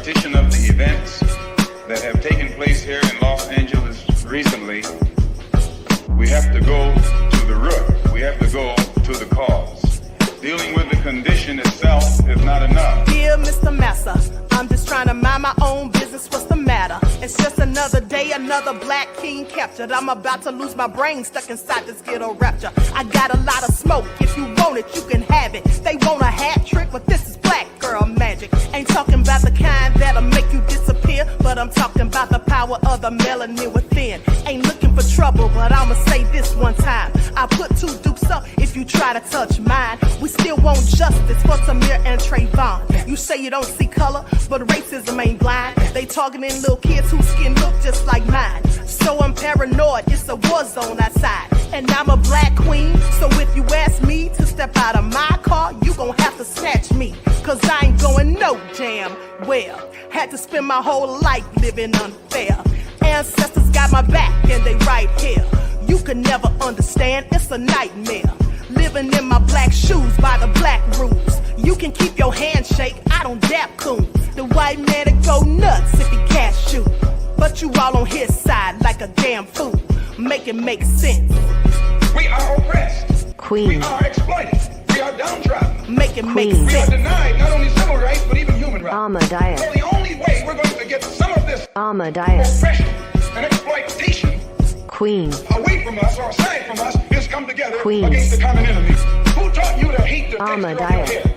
repetition of the events that have taken place here in Los Angeles recently, we have to go to the root. We have to go to the cause. Dealing with the condition itself is not enough. Dear Mr. Massa, I'm just trying to mind my own business. What's the matter? It's just another day, another black king captured. I'm about to lose my brain, stuck inside this ghetto rapture. I got a lot of smoke. If you want it, you can have it. They want a hat trick, but this is black girl magic. Ain't talking about the kind that'll make you disappear, but I'm talking about the power of the melanin within. Ain't looking for trouble, but I'ma say this one time. I put two dukes up if you try to touch mine. We still want justice for Samir and Trayvon. You say you don't see color, but racism ain't blind. They targeting little kids whose skin look just like mine. So I'm paranoid, it's a war zone outside. And I'm a black queen, so if you ask me to step out of my car, you gon' have to snatch me. Cause I ain't going no damn well. Had to spend my whole life living unfair. Ancestors got my back and they right here. You can never understand, it's a nightmare. Living in my black shoes by the black rules. You can keep your handshake, I don't dap coons. The white man will go nuts if he cash you. But you all on his side like a damn fool. Make it make sense. We are oppressed. Queen. We are exploited. We are downtrodden. Make it make We are sense. denied not only civil rights, but even human rights. Amadeus. So the only way we're going to get some of this Amadeus. oppression and exploitation Queen. away from us or aside from us is come together Queen. against the common enemy. Who taught you to hate the texture of your Amadeus. hair?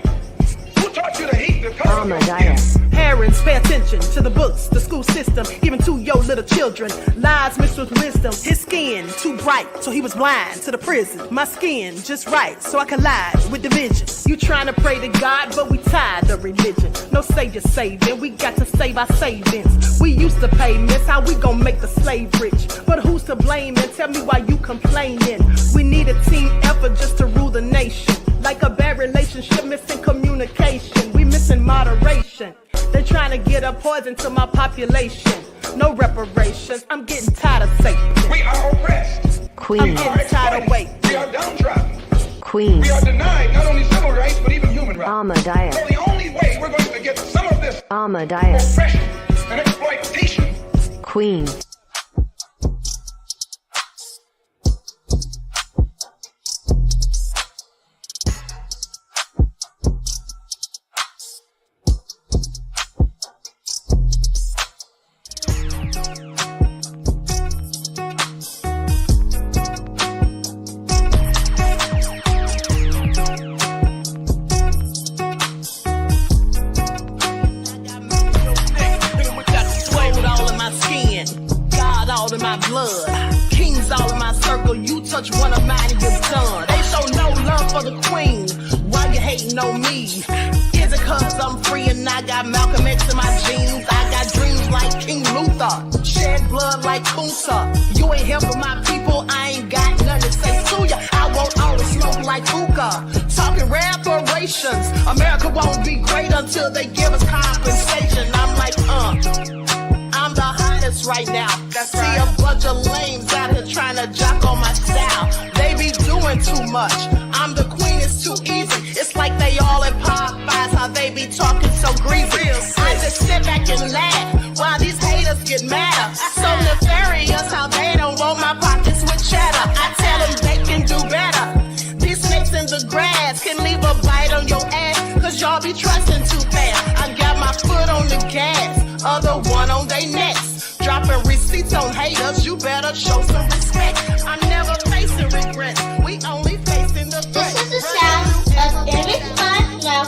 Who taught you to hate the color of your skin? Amadeus. Parents, pay attention to the books, the school system, even to your little children. Lies mixed with wisdom. His skin too bright, so he was blind to the prison. My skin just right, so I collide with division. You trying to pray to God, but we tired of religion. No savior saving, we got to save our savings. We used to pay miss, how we gon' make the slave rich? But who's to blame, and tell me why you complaining? We need a team effort just to rule the nation. Like a bad relationship, missing communication. We missing moderation. They're trying to get a poison to my population. No reparations, I'm getting tired of Satan. We are oppressed. Queen. I'm getting tired of waiting. We are downtrodden. Queen. We are denied not only civil rights, but even human rights. Amadeus. So the only way we're going to get some of this Amadeus. oppression and exploitation. Queen. Touch one of mine and you're done. They show no love for the queen. Why you hating on me? Is it cause I'm free and I got Malcolm X in my jeans? I got dreams like King Luther, shed blood like Kunsa. You ain't helping my people, I ain't got nothing to say to ya. I want all the smoke like hookah. Talking reparations. America won't be great until they give us compensation. I'm like, I'm the hottest right now. See a bunch of lames out here trying to jock on my style. They be doing too much. I'm the queen, it's too easy. It's like they all in Popeyes, how they be talking so greasy. I just sit back and laugh while these haters get mad. So nefarious how they don't want my pockets with cheddar. I tell them they can do better. These snakes in the grass can leave a bite on your ass, cause y'all be trusting too fast. I got my foot on the gas, other one on their necks. Dropping receipts on haters, you better show some respect. I'm never facing regrets, we only facing the threat. This is the sound of Eric Malcolm.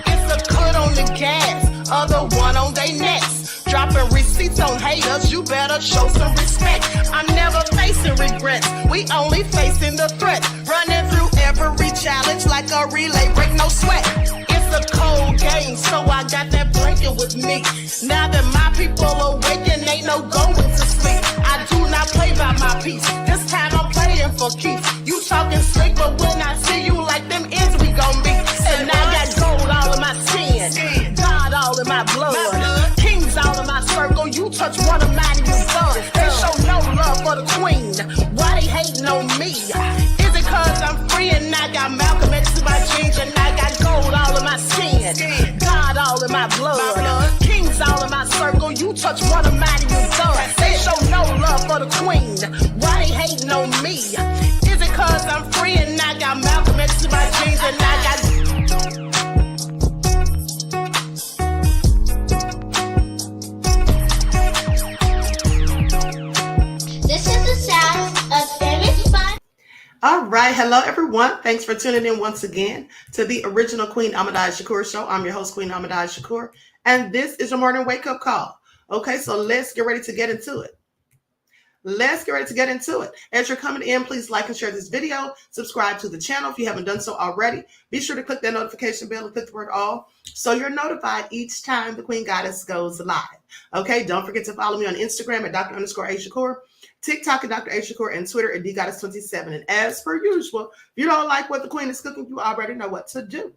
It's a cut on the gas, other one on their necks. Dropping receipts on haters, you better show some respect. I'm never facing regrets, we only facing the threat. Running through every challenge like a relay, break no sweat. It's a cold game, so I got that blanket with me. Now that my people awaken, ain't no going to sleep. I do not play by my piece, this time I'm playing for keeps. You talking slick, but when I see you like them ends, we gon' meet. And I got gold all in my skin, God all in my blood, kings all in my circle. You touch one of mine and you're done. They show no love for the queen, why they hating on me? Is it cause I'm free and I got Malcolm X in my jeans and I got gold all in my skin, God all in my blood, of the queen. Why they hating on me? Is it cause I'm free and I got Malcolm X in my jeans and I got... This is the sound of famous fun. All right. Hello, everyone. Thanks for tuning in once again to the original Queen NICKELODEON show. I'm your host, Queen NICKELODEON, and this is your morning wake-up call. Okay, so let's get ready to get into it. As you're coming in, please like and share this video. Subscribe to the channel if you haven't done so already. Be sure to click that notification bell and click the word all so you're notified each time the Queen Goddess goes live. Okay, don't forget to follow me on Instagram at Dr._AShakur, TikTok at Dr. AShakur, and Twitter at DGoddess27. And as per usual, if you don't like what the Queen is cooking, you already know what to do.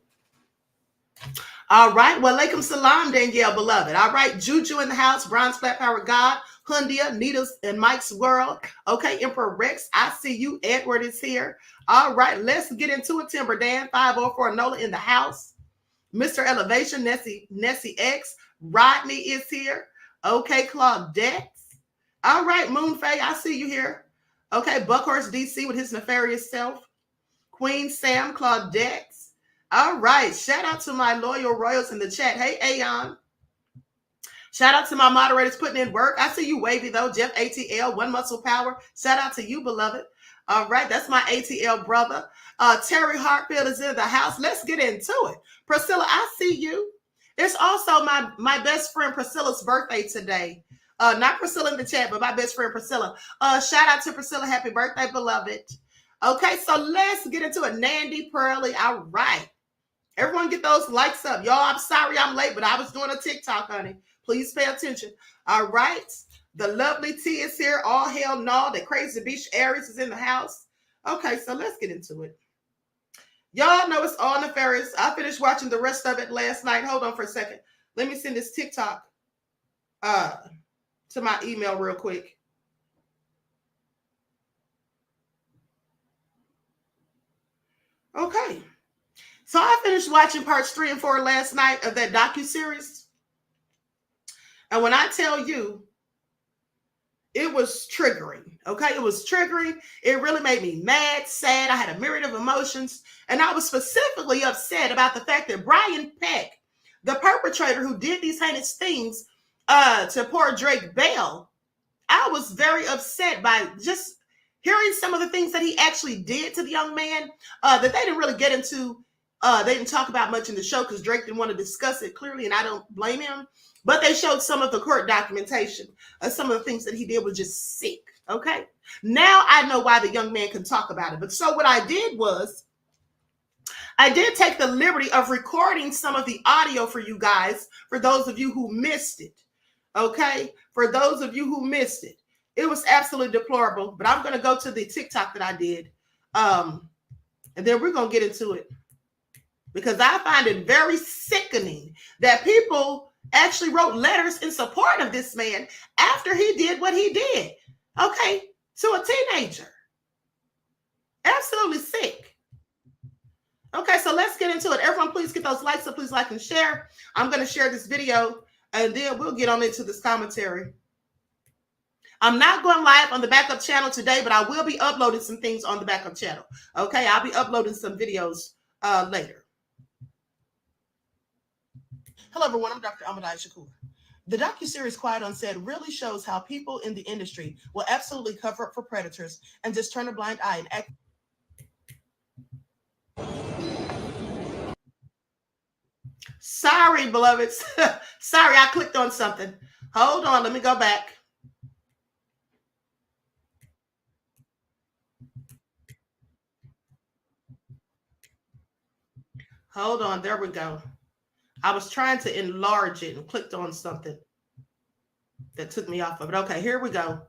All right, well, alaikum salam, Danielle, beloved. All right, Juju in the house, Bronze Flat Power God, Hundia, Nita's and Mike's World. Okay, Emperor Rex, I see you. Edward is here. All right, let's get into it. Timber Dan, 504 Nola in the house. Mr. Elevation, Nessie X, Rodney is here. Okay, Claudette. All right, Moonfae, I see you here. Okay, Buckhorse DC with his nefarious self. Queen Sam, Claudette. All right, shout out to my loyal royals in the chat. Hey, Aeon. Shout out to my moderators putting in work. I see you, Wavy, though. Jeff ATL, One Muscle Power. Shout out to you, beloved. All right, that's my ATL brother. Terry Hartfield is in the house. Let's get into it. Priscilla, I see you. It's also my best friend Priscilla's birthday today. Not Priscilla in the chat, but my best friend Priscilla. Shout out to Priscilla. Happy birthday, beloved. Okay, so let's get into it. Nandy Pearly. All right. Everyone get those likes up. Y'all, I'm sorry I'm late, but I was doing a TikTok, honey. Please pay attention. All right. The lovely T is here. All hell no. The crazy beach Aries is in the house. Okay, so let's get into it. Y'all know it's all nefarious. I finished watching the rest of it last night. Hold on for a second. Let me send this TikTok to my email real quick. Okay. So I finished watching parts 3 and 4 last night of that docuseries. And when I tell you, it was triggering, okay? It was triggering. It really made me mad, sad. I had a myriad of emotions. And I was specifically upset about the fact that Brian Peck, the perpetrator who did these heinous things to poor Drake Bell, I was very upset by just hearing some of the things that he actually did to the young man that they didn't really get into. They didn't talk about much in the show because Drake didn't want to discuss it clearly, and I don't blame him. But they showed some of the court documentation. Some of the things that he did was just sick, okay? Now I know why the young man can talk about it. But so what I did was I did take the liberty of recording some of the audio for you guys, for those of you who missed it, okay? For those of you who missed it. It was absolutely deplorable, but I'm going to go to the TikTok that I did, and then we're going to get into it. Because I find it very sickening that people actually wrote letters in support of this man after he did what he did, okay, to a teenager. Absolutely sick. Okay, so let's get into it. Everyone, please get those likes up. Please like and share. I'm going to share this video, and then we'll get on into this commentary. I'm not going live on the backup channel today, but I will be uploading some things on the backup channel. Okay, I'll be uploading some videos later. Hello, everyone. I'm Dr. NICKELODEON. The docuseries Quiet on Set really shows how people in the industry will absolutely cover up for predators and just turn a blind eye and act. Sorry, beloveds. Sorry, I clicked on something. Hold on. Let me go back. Hold on. There we go. I was trying to enlarge it and clicked on something that took me off of it. Okay, here we go.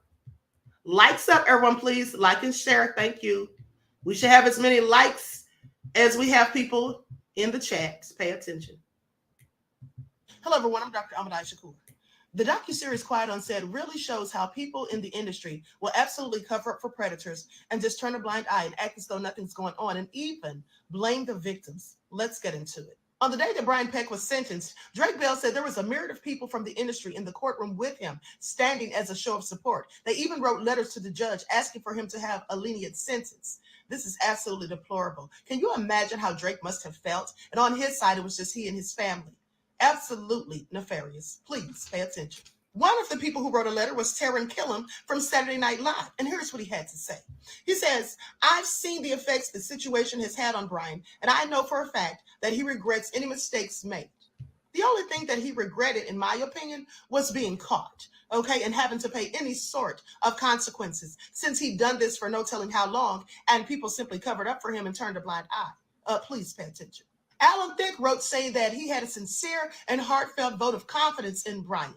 Likes up, everyone, please. Like and share. Thank you. We should have as many likes as we have people in the chat. Pay attention. Hello, everyone. I'm Dr. NICKELODEON. The docuseries Quiet on Set really shows how people in the industry will absolutely cover up for predators and just turn a blind eye and act as though nothing's going on and even blame the victims. Let's get into it. On the day that Brian Peck was sentenced, Drake Bell said there was a myriad of people from the industry in the courtroom with him, standing as a show of support. They even wrote letters to the judge asking for him to have a lenient sentence. This is absolutely deplorable. Can you imagine how Drake must have felt? And on his side, it was just he and his family. Absolutely nefarious. Please pay attention. One of the people who wrote a letter was Taran Killam from Saturday Night Live. And here's what he had to say. He says, I've seen the effects the situation has had on Brian, and I know for a fact that he regrets any mistakes made. The only thing that he regretted, in my opinion, was being caught, okay, and having to pay any sort of consequences, since he'd done this for no telling how long, and people simply covered up for him and turned a blind eye. Please pay attention. Alan Thicke wrote saying that he had a sincere and heartfelt vote of confidence in Brian.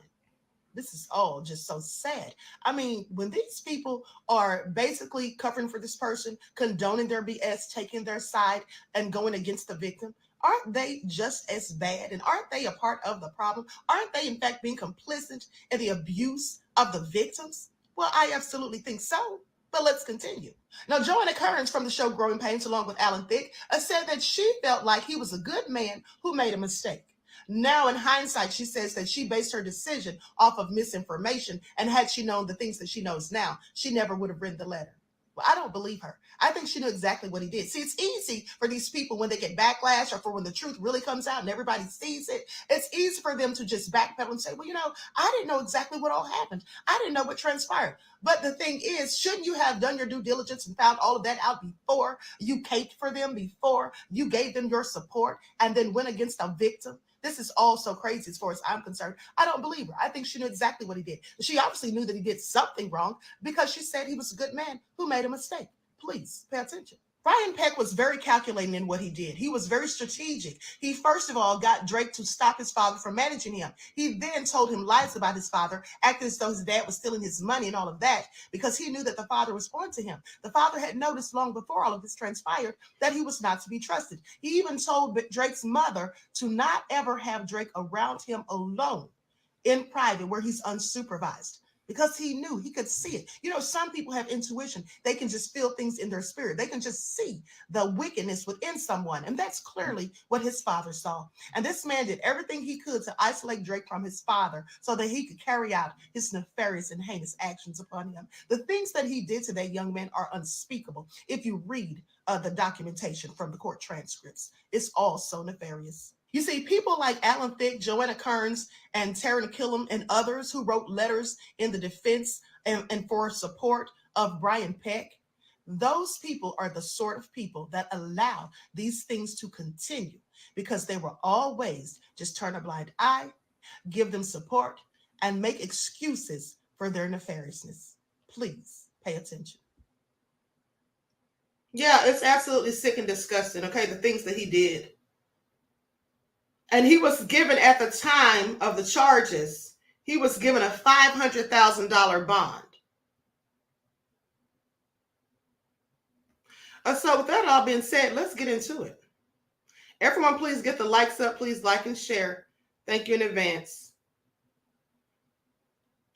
This is all just so sad. I mean, when these people are basically covering for this person, condoning their BS, taking their side, and going against the victim, aren't they just as bad? And aren't they a part of the problem? Aren't they, in fact, being complicit in the abuse of the victims? Well, I absolutely think so. But let's continue. Now, Joanna Kearns from the show Growing Pains, along with Alan Thicke, said that she felt like he was a good man who made a mistake. Now, in hindsight, she says that she based her decision off of misinformation, and had she known the things that she knows now, she never would have written the letter. Well, I don't believe her. I think she knew exactly what he did. See, it's easy for these people when they get backlash, or for when the truth really comes out and everybody sees it, it's easy for them to just backpedal and say, well, I didn't know exactly what all happened. I didn't know what transpired. But the thing is, shouldn't you have done your due diligence and found all of that out before you caped for them, before you gave them your support, and then went against a victim? This is all so crazy as far as I'm concerned. I don't believe her. I think she knew exactly what he did. She obviously knew that he did something wrong, because she said he was a good man who made a mistake. Please pay attention. Brian Peck was very calculating in what he did. He was very strategic. He, first of all, got Drake to stop his father from managing him. He then told him lies about his father, acting as though his dad was stealing his money and all of that, because he knew that the father was on to him. The father had noticed long before all of this transpired that he was not to be trusted. He even told Drake's mother to not ever have Drake around him alone in private where he's unsupervised, because he knew, he could see it. Some people have intuition. They can just feel things in their spirit. They can just see the wickedness within someone. And that's clearly what his father saw. And this man did everything he could to isolate Drake from his father so that he could carry out his nefarious and heinous actions upon him. The things that he did to that young man are unspeakable. If you read the documentation from the court transcripts, it's all so nefarious. You see, people like Alan Thicke, Joanna Kearns, and Taran Killam, and others who wrote letters in the defense and for support of Brian Peck, those people are the sort of people that allow these things to continue, because they will always just turn a blind eye, give them support, and make excuses for their nefariousness. Please pay attention. Yeah, it's absolutely sick and disgusting, okay, the things that he did. And he was given, at the time of the charges, he was given a $500,000 bond. So with that all being said, let's get into it. Everyone, please get the likes up. Please like and share. Thank you in advance.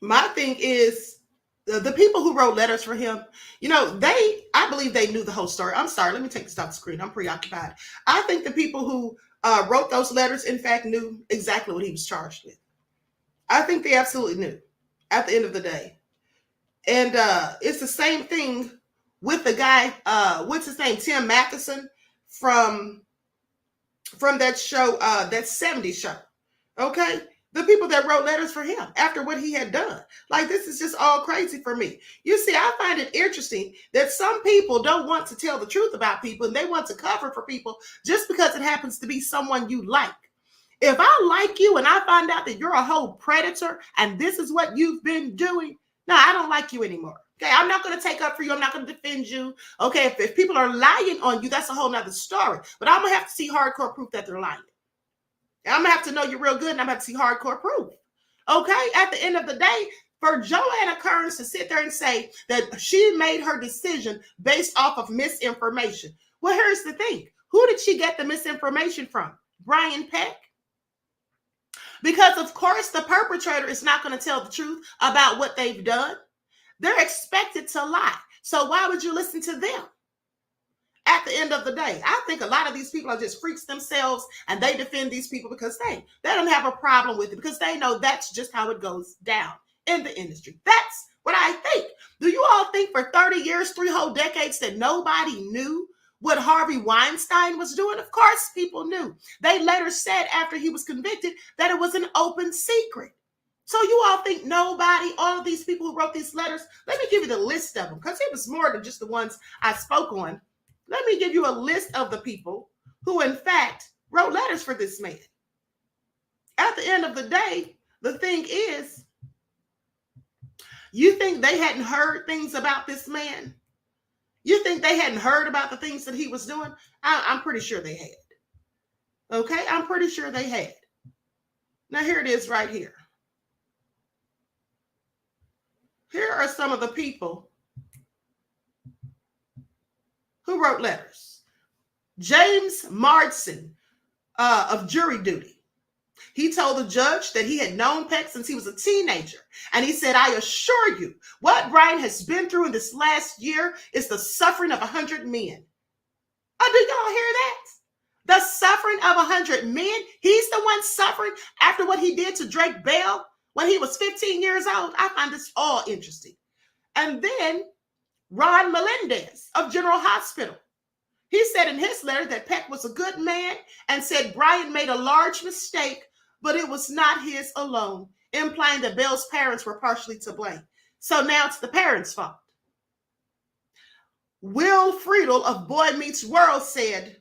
My thing is, the people who wrote letters for him, I believe they knew the whole story. I'm sorry, let me take this off the screen. I'm preoccupied. I think the people who wrote those letters, in fact, knew exactly what he was charged with. I think they absolutely knew at the end of the day. And it's the same thing with the guy, what's his name, Tim Matheson from that show, that 70s show, okay? The people that wrote letters for him after what he had done. Like, this is just all crazy for me. You see, I find it interesting that some people don't want to tell the truth about people, and they want to cover for people just because it happens to be someone you like. If I like you and I find out that you're a whole predator and this is what you've been doing, no, I don't like you anymore. Okay, I'm not going to take up for you. I'm not going to defend you. Okay, if people are lying on you, that's a whole nother story. But I'm going to have to see hardcore proof that they're lying. I'm going to have to know you're real good, and I'm going to have to see hardcore proof. Okay, at the end of the day, for Joanna Kearns to sit there and say that she made her decision based off of misinformation. Well, here's the thing. Who did she get the misinformation from? Brian Peck? Because, of course, the perpetrator is not going to tell the truth about what they've done. They're expected to lie. So why would you listen to them? at the end of the day, I think a lot of these people are just freaks themselves, and they defend these people because they don't have a problem with it, because they know that's just how it goes down in the industry. That's what I think. Do you all think for 30 years, 3 whole decades, that nobody knew what Harvey Weinstein was doing? Of course people knew. They later said after he was convicted that it was an open secret. So you all think nobody, all of these people who wrote these letters, let me give you the list of them, because it was more than just the ones I spoke on. Let me give you a list of the people who, in fact, wrote letters for this man. At the end of the day, the thing is, you think they hadn't heard things about this man? You think they hadn't heard about the things that he was doing? I'm pretty sure they had. Okay, I'm pretty sure they had. Now here it is right here. Here are some of the people who wrote letters. James Marsden of Jury Duty. He told the judge that he had known Peck since he was a teenager. And he said, I assure you, what Brian has been through in this last year is the suffering of 100 men. Oh, do y'all hear that? The suffering of 100 men? He's the one suffering after what he did to Drake Bell when he was 15 years old. I find this all interesting. And then Ron Melendez of General Hospital. He said in his letter that Peck was a good man and said Brian made a large mistake, but it was not his alone, implying that Bell's parents were partially to blame. So now it's the parents' fault. Will Friedel of Boy Meets World said,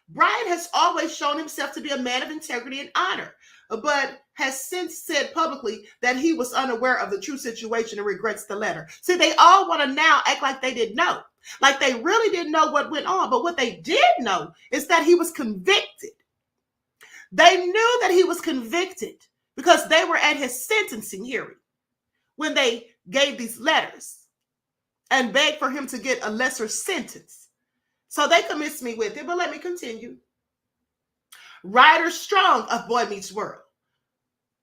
Brian has always shown himself to be a man of integrity and honor, but has since said publicly that he was unaware of the true situation and regrets the letter. See, they all want to now act like they didn't know, like they really didn't know what went on. But what they did know is that he was convicted. They knew that he was convicted because they were at his sentencing hearing when they gave these letters and begged for him to get a lesser sentence. So they convinced me with it, but let me continue. Ryder Strong of Boy Meets World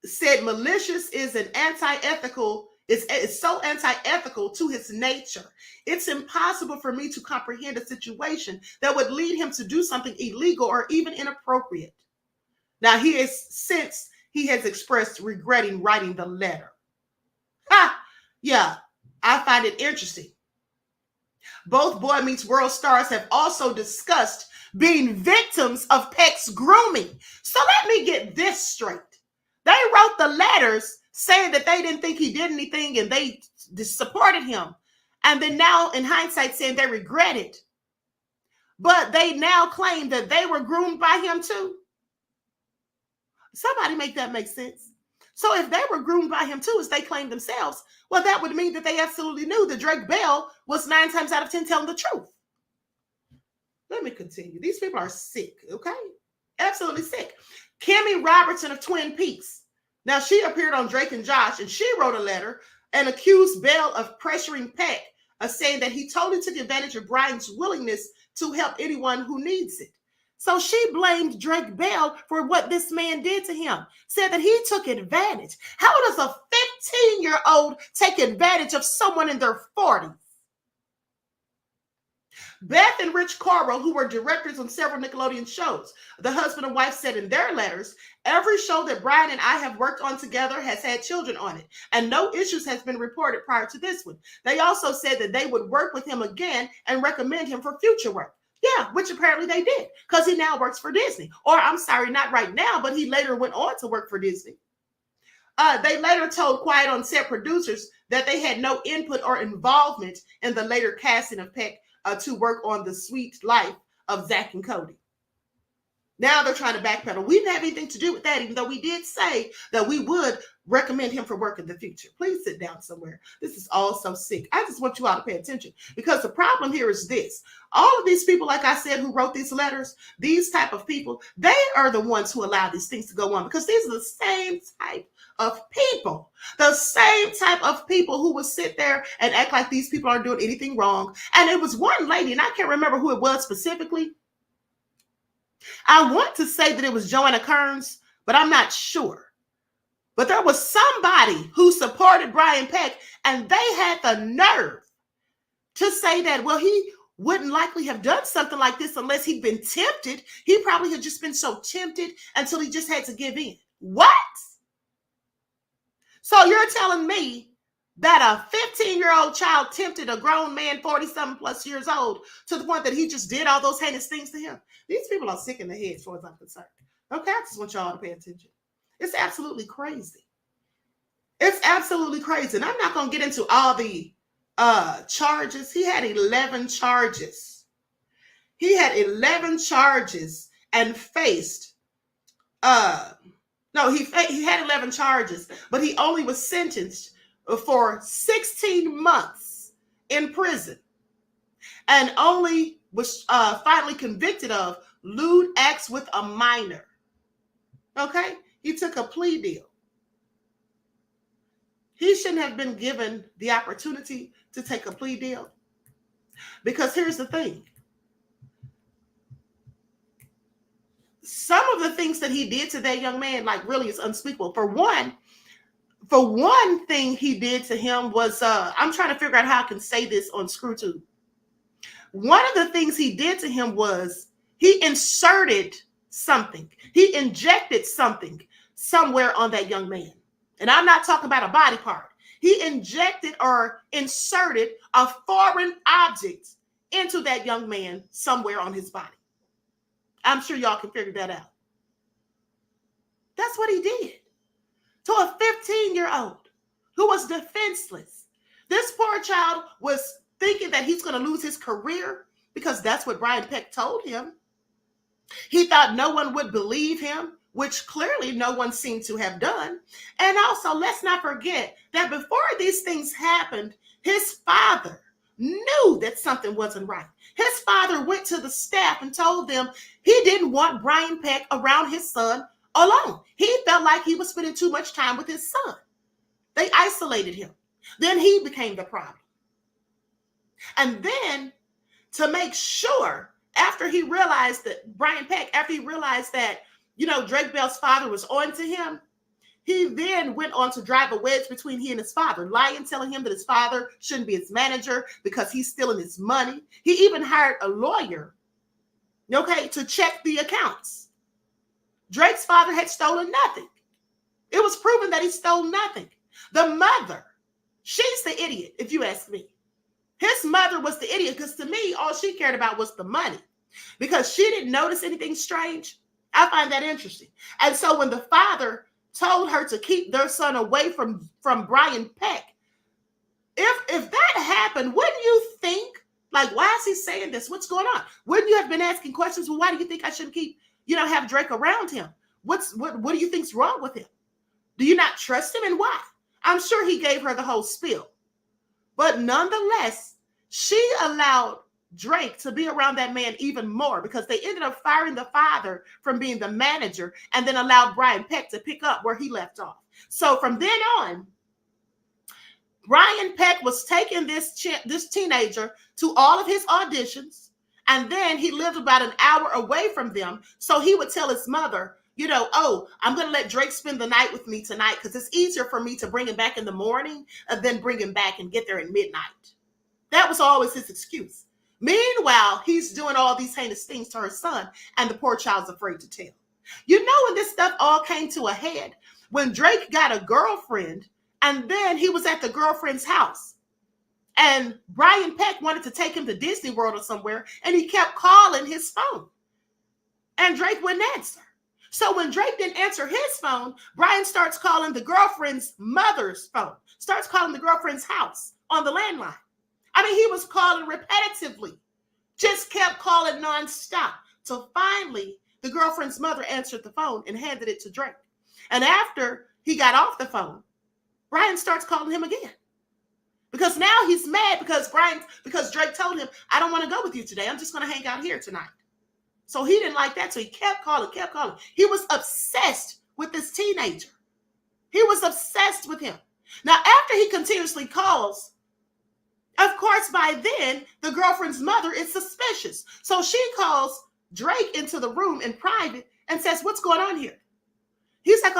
said malicious is an anti-ethical, is so anti-ethical to his nature. It's impossible for me to comprehend a situation that would lead him to do something illegal or even inappropriate. Now he has expressed regretting writing the letter. Yeah, I find it interesting. Both Boy Meets World stars have also discussed being victims of Peck's grooming. So let me get this straight. They wrote the letters saying that they didn't think he did anything and they supported him. And then now in hindsight saying they regret it. But they now claim that they were groomed by him too. Somebody make that make sense. So if they were groomed by him too, as they claim themselves, well, that would mean that they absolutely knew that Drake Bell was 9 times out of 10 telling the truth. Let me continue. These people are sick, okay? Absolutely sick. Kimmy Robertson of Twin Peaks. Now, she appeared on Drake and Josh, and she wrote a letter and accused Bell of pressuring Peck, saying that he totally took advantage of Brian's willingness to help anyone who needs it. So she blamed Drake Bell for what this man did to him, said that he took advantage. How does a 15-year-old take advantage of someone in their 40s? Beth and Rich Corwell, who were directors on several Nickelodeon shows, the husband and wife said in their letters, every show that Brian and I have worked on together has had children on it, and no issues has been reported prior to this one. They also said that they would work with him again and recommend him for future work. Yeah, which apparently they did, because he now works for Disney. Or I'm sorry, not right now, but he later went on to work for Disney. They later told Quiet on Set producers that they had no input or involvement in the later casting of Peck to work on The Sweet Life of Zach and Cody. Now they're trying to backpedal. We didn't have anything to do with that, even though we did say that we would recommend him for work in the future. Please sit down somewhere. This is all so sick. I just want you all to pay attention, because the problem here is this. All of these people, like I said, who wrote these letters, these type of people, they are the ones who allow these things to go on, because these are the same type of people, the same type of people who would sit there and act like these people aren't doing anything wrong. And it was one lady, and I can't remember who it was specifically. I want to say that it was Joanna Kearns, but I'm not sure. But there was somebody who supported Brian Peck, and they had the nerve to say that, well, he wouldn't likely have done something like this unless he'd been tempted. He probably had just been so tempted until he just had to give in. What? So you're telling me that a 15-year-old child tempted a grown man, 40-something plus years old, to the point that he just did all those heinous things to him? These people are sick in the head as far as I'm concerned. Okay, I just want y'all to pay attention. It's absolutely crazy. It's absolutely crazy. And I'm not going to get into all the charges. He had 11 charges. He had 11 charges and faced, he had 11 charges, but he only was sentenced for 16 months in prison and only was finally convicted of lewd acts with a minor. Okay? He took a plea deal. He shouldn't have been given the opportunity to take a plea deal. Because here's the thing. Some of the things that he did to that young man, like, really is unspeakable. For one thing he did to him was, I'm trying to figure out how I can say this on ScrewTube. One of the things he did to him was he inserted something. He injected something somewhere on that young man. And I'm not talking about a body part. He injected or inserted a foreign object into that young man somewhere on his body. I'm sure y'all can figure that out. That's what he did to a 15-year-old who was defenseless. This poor child was thinking that he's going to lose his career because that's what Brian Peck told him. He thought no one would believe him, which clearly no one seemed to have done. And also, let's not forget that before these things happened, his father knew that something wasn't right. His father went to the staff and told them he didn't want Brian Peck around his son alone. He felt like he was spending too much time with his son. They isolated him. Then he became the problem. And then to make sure, after he realized that Brian Peck, after he realized that, Drake Bell's father was on to him, he then went on to drive a wedge between he and his father, lying, telling him that his father shouldn't be his manager because he's stealing his money. He even hired a lawyer, to check the accounts. Drake's father had stolen nothing. It was proven that he stole nothing. The mother, she's the idiot, if you ask me. His mother was the idiot because to me, all she cared about was the money because she didn't notice anything strange. I find that interesting. And so when the father told her to keep their son away from Brian Peck, if that happened, wouldn't you think, like, why is he saying this? What's going on? Wouldn't you have been asking questions? Well, why do you think I shouldn't keep, have Drake around him? What do you think's wrong with him? Do you not trust him, and why? I'm sure he gave her the whole spiel. But nonetheless, she allowed Drake to be around that man even more because they ended up firing the father from being the manager and then allowed Brian Peck to pick up where he left off. So from then on, Brian Peck was taking this teenager to all of his auditions, and then he lived about an hour away from them. So he would tell his mother, I'm going to let Drake spend the night with me tonight because it's easier for me to bring him back in the morning than bring him back and get there at midnight. That was always his excuse. Meanwhile, he's doing all these heinous things to her son, and the poor child's afraid to tell. When this stuff all came to a head, when Drake got a girlfriend, and then he was at the girlfriend's house, and Brian Peck wanted to take him to Disney World or somewhere, and he kept calling his phone, and Drake wouldn't answer. So when Drake didn't answer his phone, Brian starts calling the girlfriend's mother's phone, starts calling the girlfriend's house on the landline. He was calling repetitively, just kept calling nonstop. So finally, the girlfriend's mother answered the phone and handed it to Drake. And after he got off the phone, Brian starts calling him again. Because now he's mad because Drake told him, I don't want to go with you today. I'm just going to hang out here tonight. So he didn't like that. So he kept calling. He was obsessed with this teenager. He was obsessed with him. Now, after he continuously calls, of course, by then, the girlfriend's mother is suspicious. So she calls Drake into the room in private and says, what's going on here? He's like,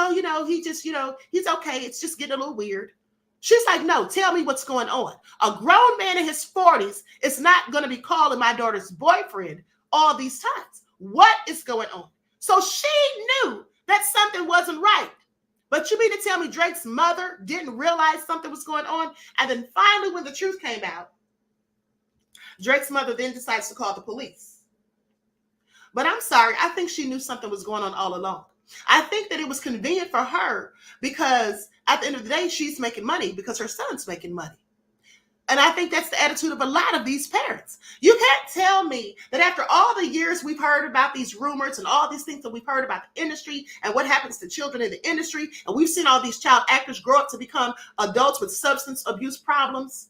he just, he's okay. It's just getting a little weird. She's like, no, tell me what's going on. A grown man in his 40s is not going to be calling my daughter's boyfriend all these times. What is going on? So she knew that something wasn't right. But you mean to tell me Drake's mother didn't realize something was going on? And then finally, when the truth came out, Drake's mother then decides to call the police. But I'm sorry, I think she knew something was going on all along. I think that it was convenient for her because at the end of the day, she's making money because her son's making money. And I think that's the attitude of a lot of these parents. You can't tell me that after all the years we've heard about these rumors and all these things that we've heard about the industry and what happens to children in the industry, and we've seen all these child actors grow up to become adults with substance abuse problems,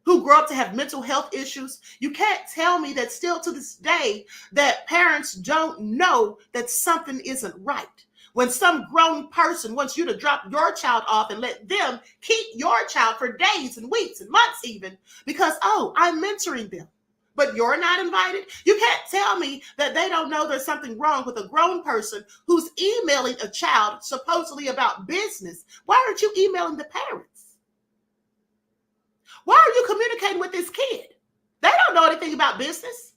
who grow up to have mental health issues. You can't tell me that still to this day that parents don't know that something isn't right. When some grown person wants you to drop your child off and let them keep your child for days and weeks and months even because, oh, I'm mentoring them, but you're not invited. You can't tell me that they don't know there's something wrong with a grown person who's emailing a child supposedly about business. Why aren't you emailing the parents? Why are you communicating with this kid? They don't know anything about business.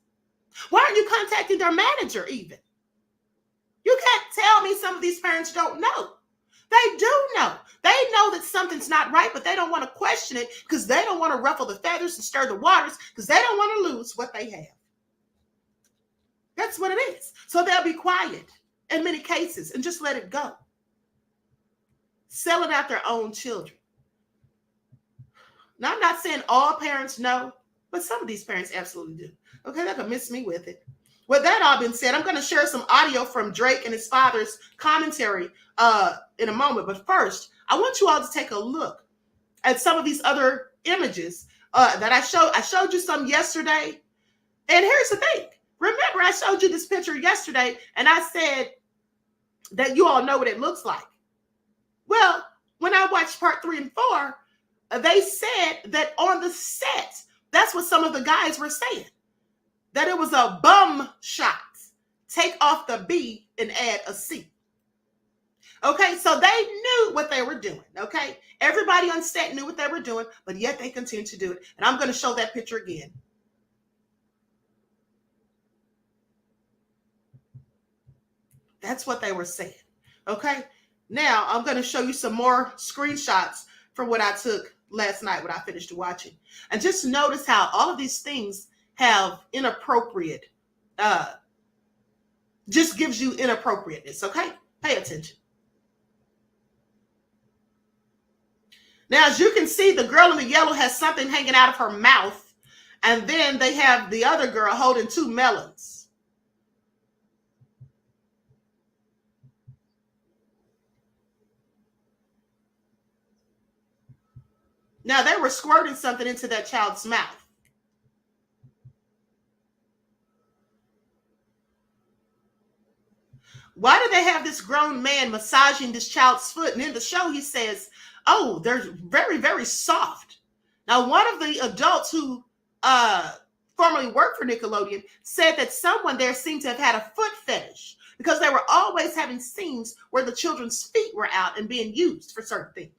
Why aren't you contacting their manager even? You can't tell me some of these parents don't know. They do know. They know that something's not right, but they don't want to question it because they don't want to ruffle the feathers and stir the waters because they don't want to lose what they have. That's what it is. So they'll be quiet in many cases and just let it go. Selling out their own children. Now, I'm not saying all parents know, but some of these parents absolutely do. Okay, they can miss me with it. With that all being said, I'm going to share some audio from Drake and his father's commentary in a moment. But first, I want you all to take a look at some of these other images that I showed. I showed you some yesterday. And here's the thing. Remember, I showed you this picture yesterday, and I said that you all know what it looks like. Well, when I watched part 3 and 4, they said that on the set, that's what some of the guys were saying. That it was a bum shot. Take off the B and add a C. Okay, so they knew what they were doing, okay? Everybody on set knew what they were doing, but yet they continued to do it. And I'm going to show that picture again. That's what they were saying, okay? Now, I'm going to show you some more screenshots from what I took last night when I finished watching. And just notice how all of these things have inappropriate, just gives you inappropriateness, okay? Pay attention. Now, as you can see, the girl in the yellow has something hanging out of her mouth, and then they have the other girl holding 2 melons. Now, they were squirting something into that child's mouth. Why do they have this grown man massaging this child's foot? And in the show, he says, oh, they're very, very soft. Now, one of the adults who formerly worked for Nickelodeon said that someone there seemed to have had a foot fetish because they were always having scenes where the children's feet were out and being used for certain things.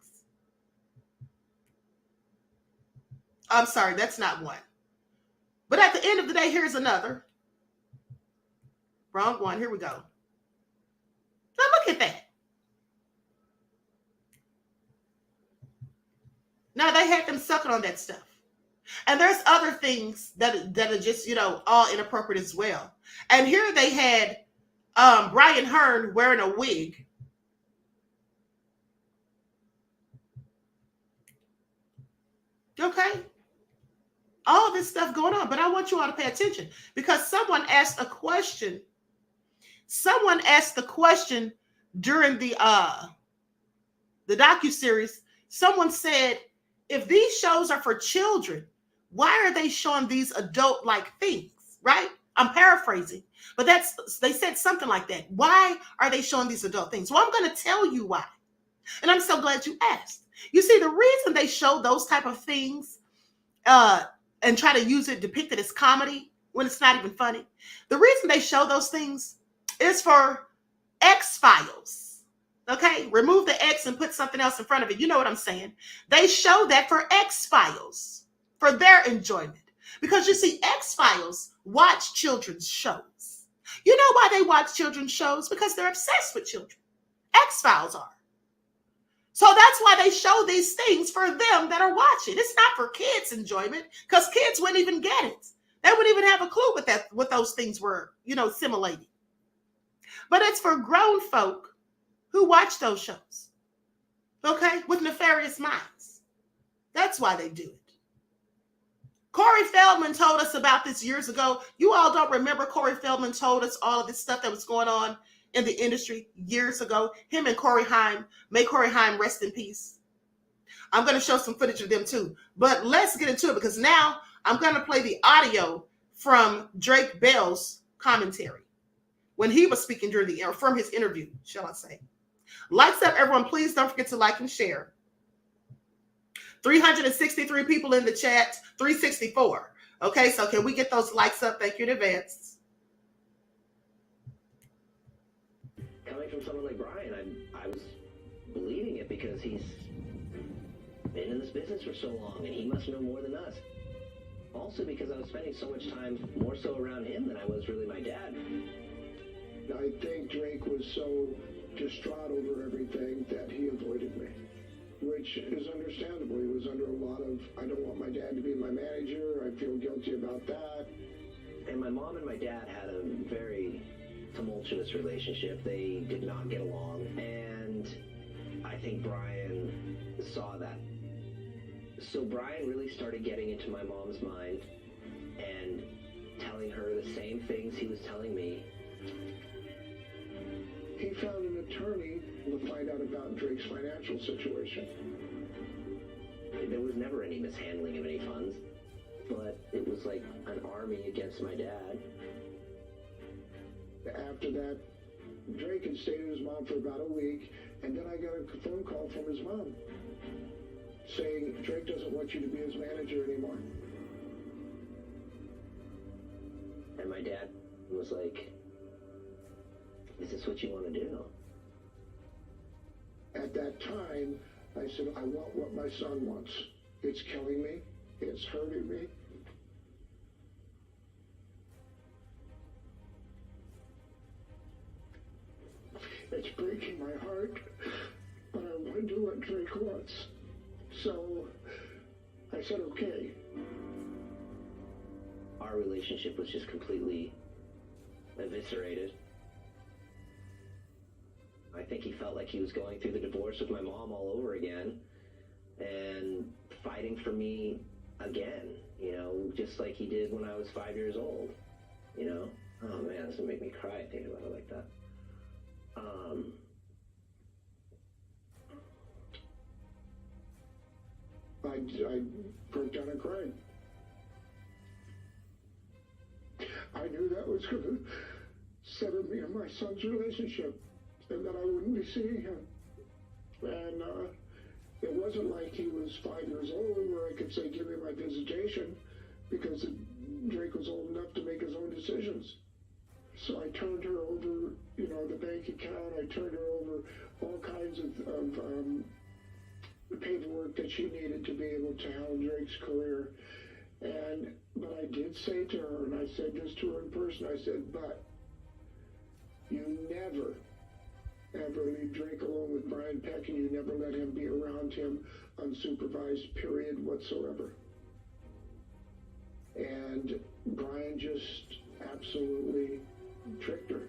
I'm sorry, that's not one. But at the end of the day, here's another. Wrong one. Here we go. Now look at that. Now they had them sucking on that stuff. And there's other things that are just, all inappropriate as well. And here they had Brian Hearn wearing a wig. Okay. All this stuff going on. But I want you all to pay attention because someone asked a question. Someone asked the question during the docuseries. Someone said, if these shows are for children, why are they showing these adult-like things, right? I'm paraphrasing, but they said something like that. Why are they showing these adult things? Well, I'm going to tell you why. And I'm so glad you asked. You see, the reason they show those type of things and try to use it, depict it as comedy when it's not even funny, the reason they show those things is for X-Files. Okay, remove the X and put something else in front of it. You know what I'm saying? They show that for X-Files, for their enjoyment. Because you see, X-Files watch children's shows. You know why they watch children's shows? Because they're obsessed with children. X-Files are. So that's why they show these things for them that are watching. It's not for kids' enjoyment, because kids wouldn't even get it. They wouldn't even have a clue what those things were, simulating. But it's for grown folk who watch those shows, okay, with nefarious minds. That's why they do it. Cory Feldman told us about this years ago. You all don't remember Cory Feldman told us all of this stuff that was going on in the industry years ago. Him and Corey Haim. May Corey Haim rest in peace. I'm going to show some footage of them too. But let's get into it, because now I'm going to play the audio from Drake Bell's commentary when he was speaking from his interview, shall I say. Lights up, everyone. Please don't forget to like and share. 363 people in the chat, 364. Okay, so can we get those likes up? Thank you in advance. Coming from someone like Brian, I was believing it because he's been in this business for so long and he must know more than us. Also because I was spending so much time more so around him than I was really my dad. I think Drake was so distraught over everything that he avoided me, which is understandable. He was under a lot of, I don't want my dad to be my manager, I feel guilty about that. And my mom and my dad had a very tumultuous relationship. They did not get along, and I think Brian saw that. So Brian really started getting into my mom's mind and telling her the same things he was telling me. He found an attorney to find out about Drake's financial situation. There was never any mishandling of any funds, but it was like an army against my dad. After that, Drake had stayed with his mom for about a week, and then I got a phone call from his mom saying Drake doesn't want you to be his manager anymore. And my dad was like, is this what you want to do? At that time, I said, I want what my son wants. It's killing me. It's hurting me. It's breaking my heart, but I want to do what Drake wants. So I said, okay. Our relationship was just completely eviscerated. I think he felt like he was going through the divorce with my mom all over again and fighting for me again, just like he did when I was 5 years old, Oh man, this will make me cry thinking about it like that. I broke down and cried. I knew that was going to sever me and my son's relationship, and that I wouldn't be seeing him. And it wasn't like he was 5 years old where I could say, give me my visitation, because Drake was old enough to make his own decisions. So I turned her over, the bank account. I turned her over all kinds of paperwork that she needed to be able to handle Drake's career. But I did say to her, and I said this to her in person, I said, but you never, ever leave Drake alone with Brian Peck, and you never let him be around him unsupervised, period, whatsoever. And Brian just absolutely tricked her.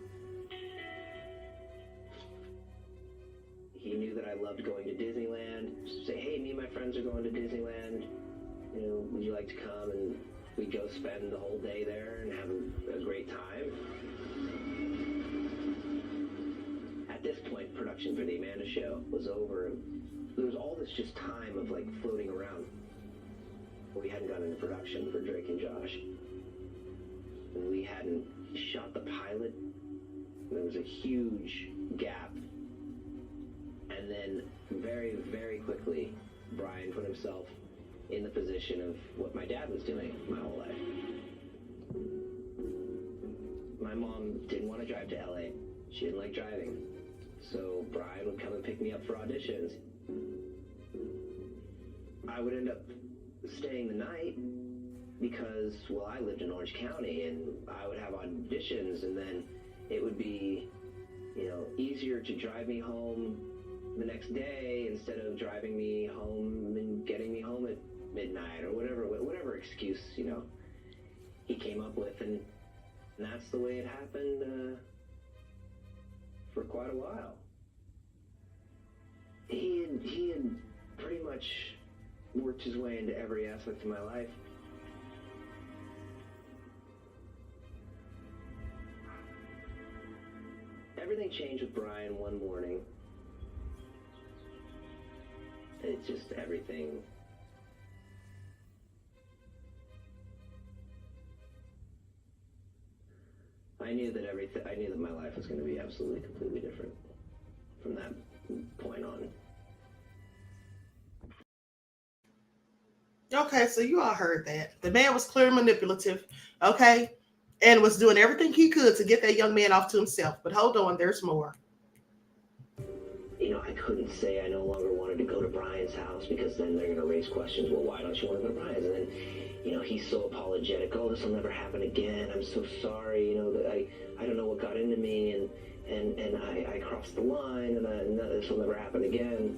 He knew that I loved going to Disneyland. Say, hey, me and my friends are going to Disneyland. Would you like to come? And we'd go spend the whole day there and have a great time. At this point, production for the Amanda Show was over. There was all this just time of floating around. We hadn't gone into production for Drake and Josh. And we hadn't shot the pilot. There was a huge gap. And then very, very quickly, Brian put himself in the position of what my dad was doing my whole life. My mom didn't want to drive to LA. She didn't like driving. So Brian would come and pick me up for auditions. I would end up staying the night because, well, I lived in Orange County, and I would have auditions, and then it would be, you know, easier to drive me home the next day instead of driving me home and getting me home at midnight or whatever excuse, you know, he came up with, and that's the way it happened for quite a while. He had pretty much worked his way into every aspect of my life. Everything changed with Brian one morning. It's just everything. I knew that my life was going to be absolutely, completely different from that point on. Okay, so you all heard that. The man was clearly manipulative, okay, and was doing everything he could to get that young man off to himself. But hold on, there's more. You know, I couldn't say I no longer wanted to go to Brian's house because then they're going to raise questions. Well, why don't you want to go to Brian's? And then, you know, he's so apologetic. Oh, this will never happen again. I'm so sorry. You know, that I don't know what got into me, and I crossed the line, and this will never happen again.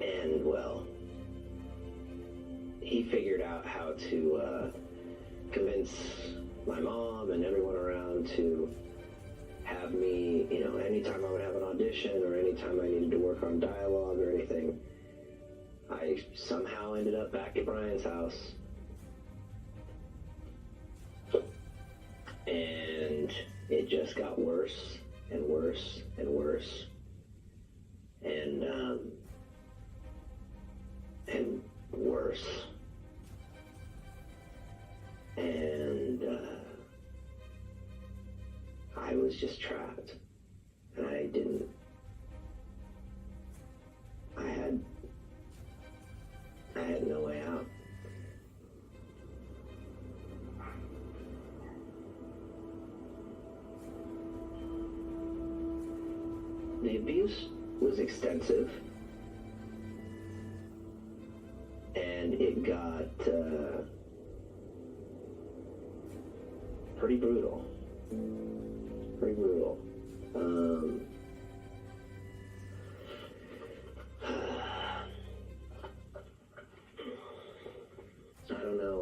And, well, he figured out how to convince my mom and everyone around to have me, you know, anytime I would have an audition or anytime I needed to work on dialogue or anything, I somehow ended up back at Brian's house. And it just got worse and worse and worse. And worse. And I was just trapped. And I had no way out. The abuse was extensive, and it got pretty brutal. Pretty brutal. I don't know,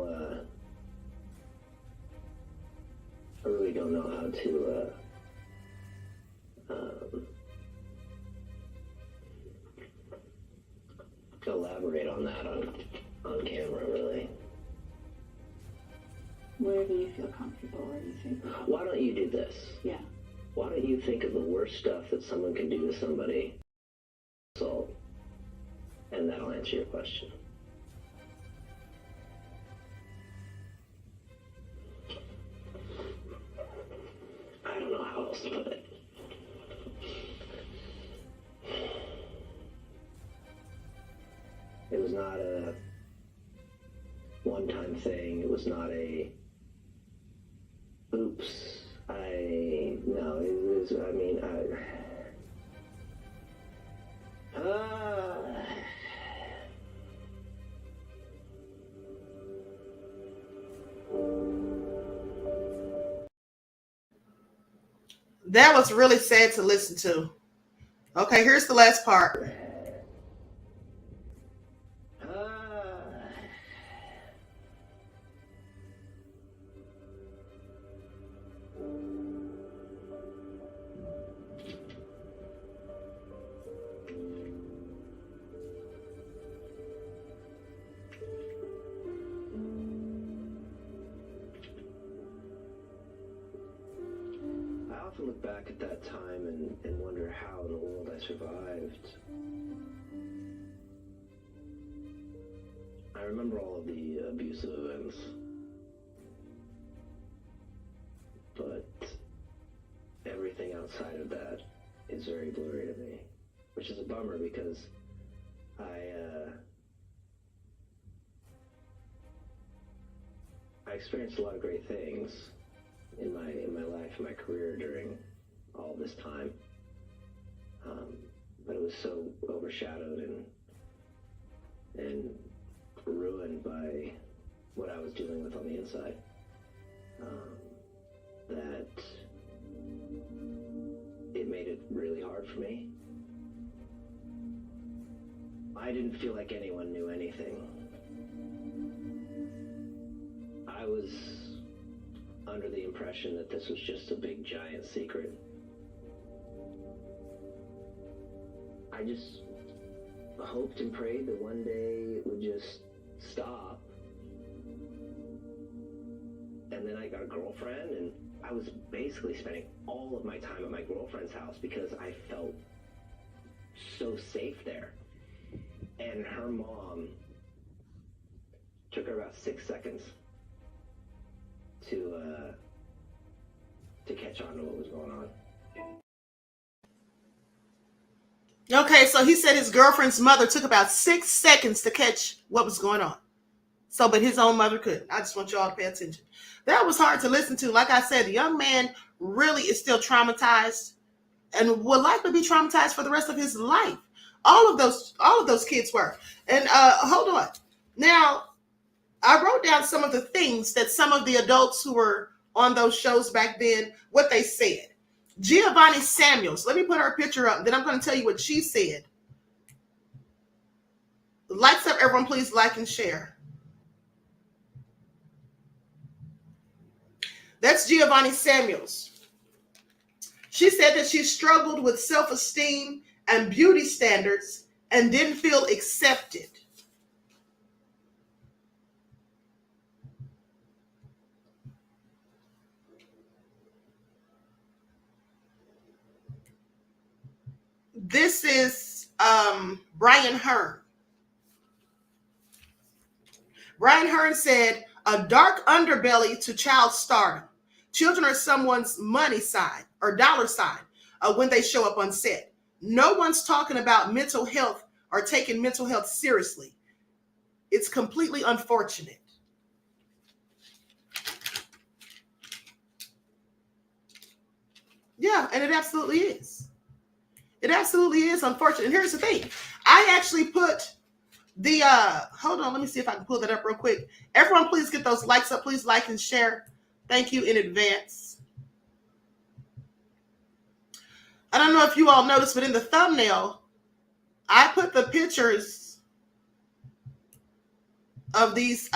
I really don't know how to, elaborate on that on camera, really. Wherever you feel comfortable, where you think. Why don't you do this? Yeah. Why don't you think of the worst stuff that someone can do to somebody? Assault. And that'll answer your question. I don't know how else to put it. It was not a one-time thing. It was not a oops. No, it was, I mean, That was really sad to listen to. Okay, here's the last part. I often look back at that time and wonder how in the world I survived. I remember all of the abusive events, but everything outside of that is very blurry to me, which is a bummer because I experienced a lot of great things in my life, in my career during all this time. But it was so overshadowed and ruined by what I was dealing with on the inside, that it made it really hard for me. I didn't feel like anyone knew anything. I was under the impression that this was just a big giant secret. I just hoped and prayed that one day it would just stop. And then I got a girlfriend, and I was basically spending all of my time at my girlfriend's house because I felt so safe there. And her mom took her about 6 seconds to catch on to what was going on. Okay, so he said his girlfriend's mother took about 6 seconds to catch what was going on. So, but his own mother couldn't. I just want you all to pay attention. That was hard to listen to. Like I said, the young man really is still traumatized and will likely be traumatized for the rest of his life. All of those kids were. And hold on. Now, I wrote down some of the things that some of the adults who were on those shows back then, what they said. Giovanni Samuels, let me put her picture up, then I'm going to tell you what she said. Lights up, everyone, please like and share. That's Giovanni Samuels. She said that she struggled with self-esteem and beauty standards and didn't feel accepted. This is Brian Hearn. Brian Hearn said, a dark underbelly to child stardom. Children are someone's money sign or dollar sign when they show up on set. No one's talking about mental health or taking mental health seriously. It's completely unfortunate. Yeah, and it absolutely is. It absolutely is unfortunate. And here's the thing. I actually put the, hold on, let me see if I can pull that up real quick. Everyone, please get those likes up. Please like and share. Thank you in advance. I don't know if you all noticed, but in the thumbnail, I put the pictures of these,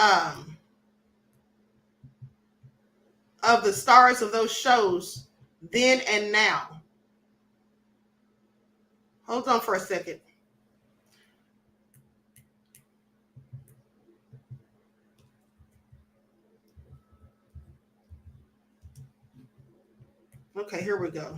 of the stars of those shows then and now. Hold on for a second. Okay, here we go.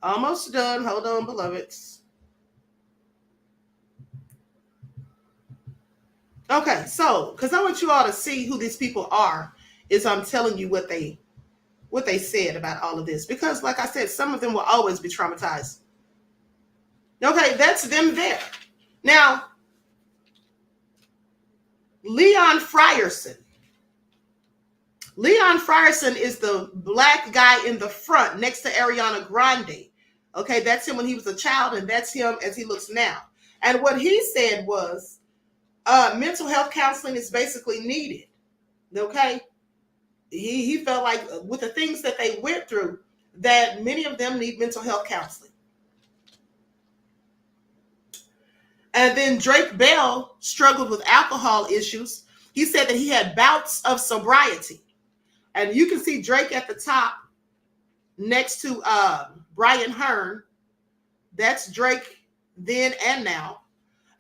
Almost done. Hold on, beloveds. Okay, so because I want you all to see who these people are, is I'm telling you what they said about all of this. Because, like I said, some of them will always be traumatized. Okay, that's them there. Now, Leon Frierson. Leon Frierson is the black guy in the front next to Ariana Grande. Okay, that's him when he was a child, and that's him as he looks now. And what he said was, mental health counseling is basically needed. Okay? He felt like with the things that they went through, that many of them need mental health counseling. And then Drake Bell struggled with alcohol issues. He said that he had bouts of sobriety. And you can see Drake at the top next to Brian Hearn. That's Drake then and now.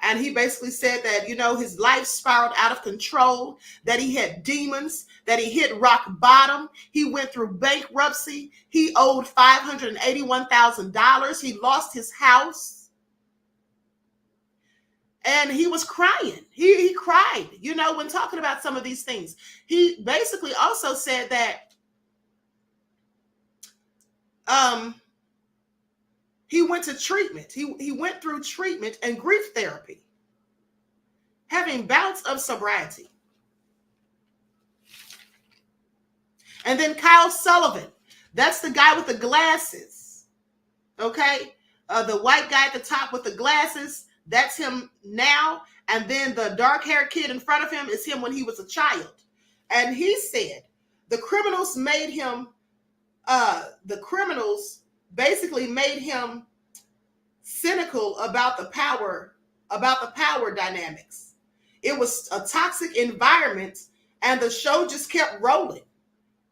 And he basically said that, you know, his life spiraled out of control, that he had demons, that he hit rock bottom. He went through bankruptcy. He owed $581,000. He lost his house. And he was crying. He cried, you know, when talking about some of these things. He basically also said that he went to treatment. He went through treatment and grief therapy. having bouts of sobriety. And then Kyle Sullivan, that's the guy with the glasses, okay? The white guy at the top with the glasses, that's him now. And then the dark-haired kid in front of him is him when he was a child. And he said the criminals basically made him cynical about the power dynamics. It was a toxic environment, and the show just kept rolling.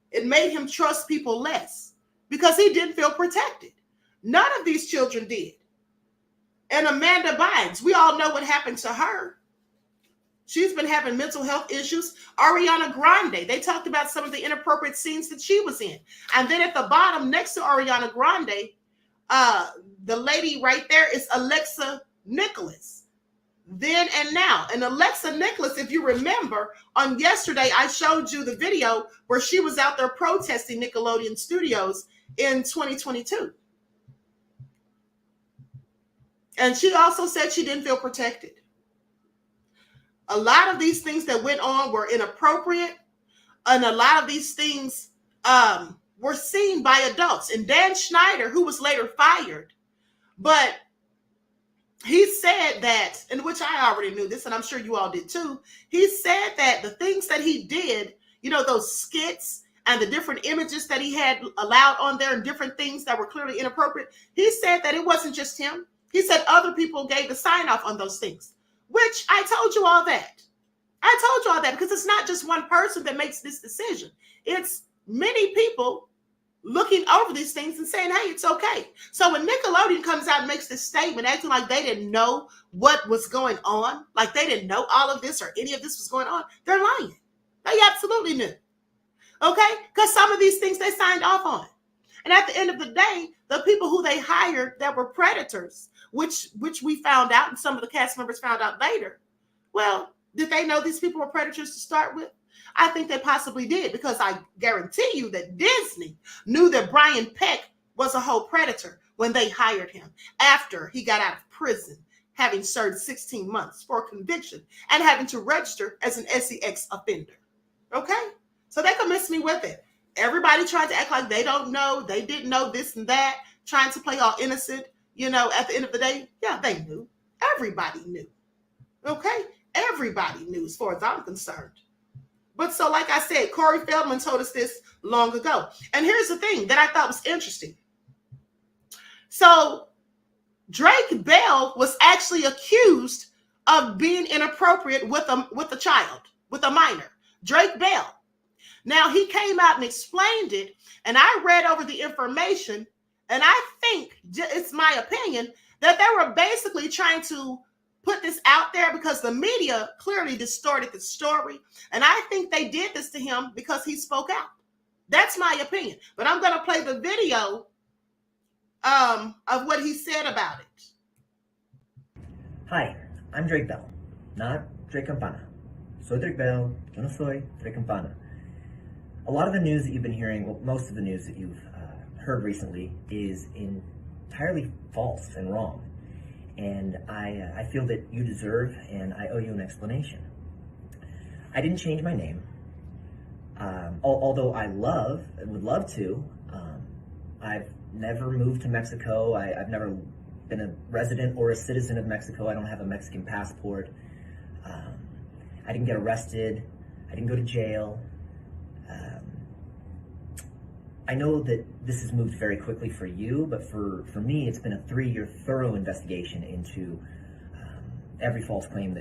It made him trust people less because he didn't feel protected. None of these children did. And Amanda Bynes, we all know what happened to her. She's been having mental health issues. Ariana Grande, they talked about some of the inappropriate scenes that she was in. And then at the bottom, next to Ariana Grande, the lady right there is Alexa Nicholas. Then and now. And Alexa Nicholas, if you remember, on yesterday, I showed you the video where she was out there protesting Nickelodeon Studios in 2022. And she also said she didn't feel protected. A lot of these things that went on were inappropriate, and a lot of these things were seen by adults. And Dan Schneider, who was later fired, but he said that, in which I already knew this, and I'm sure you all did too, he said that the things that he did, you know, those skits and the different images that he had allowed on there and different things that were clearly inappropriate, he said that it wasn't just him. He said other people gave the sign off on those things, which I told you all that. I told you all that because it's not just one person that makes this decision. It's many people looking over these things and saying, hey, it's okay. So when Nickelodeon comes out and makes this statement, acting like they didn't know what was going on, like they didn't know all of this or any of this was going on, they're lying. They absolutely knew. Okay? Because some of these things they signed off on. And at the end of the day, the people who they hired that were predators, which we found out, and some of the cast members found out later, well, did they know these people were predators to start with? I think they possibly did, because I guarantee you that Disney knew that Brian Peck was a whole predator when they hired him after he got out of prison, having served 16 months for a conviction and having to register as an SEX offender. Okay? So they can miss me with it. Everybody trying to act like they don't know, they didn't know this and that, trying to play all innocent. You know, at the end of the day, yeah, they knew. Everybody knew. Okay? Everybody knew as far as I'm concerned. But so, like I said, Cory Feldman told us this long ago. And here's the thing that I thought was interesting. So Drake Bell was actually accused of being inappropriate with a child, with a minor. Drake Bell. Now, he came out and explained it, and I read over the information, and I think, it's my opinion, that they were basically trying to put this out there because the media clearly distorted the story. And I think they did this to him because he spoke out. That's my opinion. But I'm going to play the video of what he said about it. Hi, I'm Drake Bell, not Drake Campana. Soy Drake Bell, yo no soy Drake Campana. A lot of the news that you've been hearing, well, most of the news that you've heard recently is entirely false and wrong. And I feel that you deserve and I owe you an explanation. I didn't change my name, although I would love to. I've never moved to Mexico. I've never been a resident or a citizen of Mexico. I don't have a Mexican passport. I didn't get arrested. I didn't go to jail. I know that this has moved very quickly for you, but for me, it's been a 3-year thorough investigation into every false claim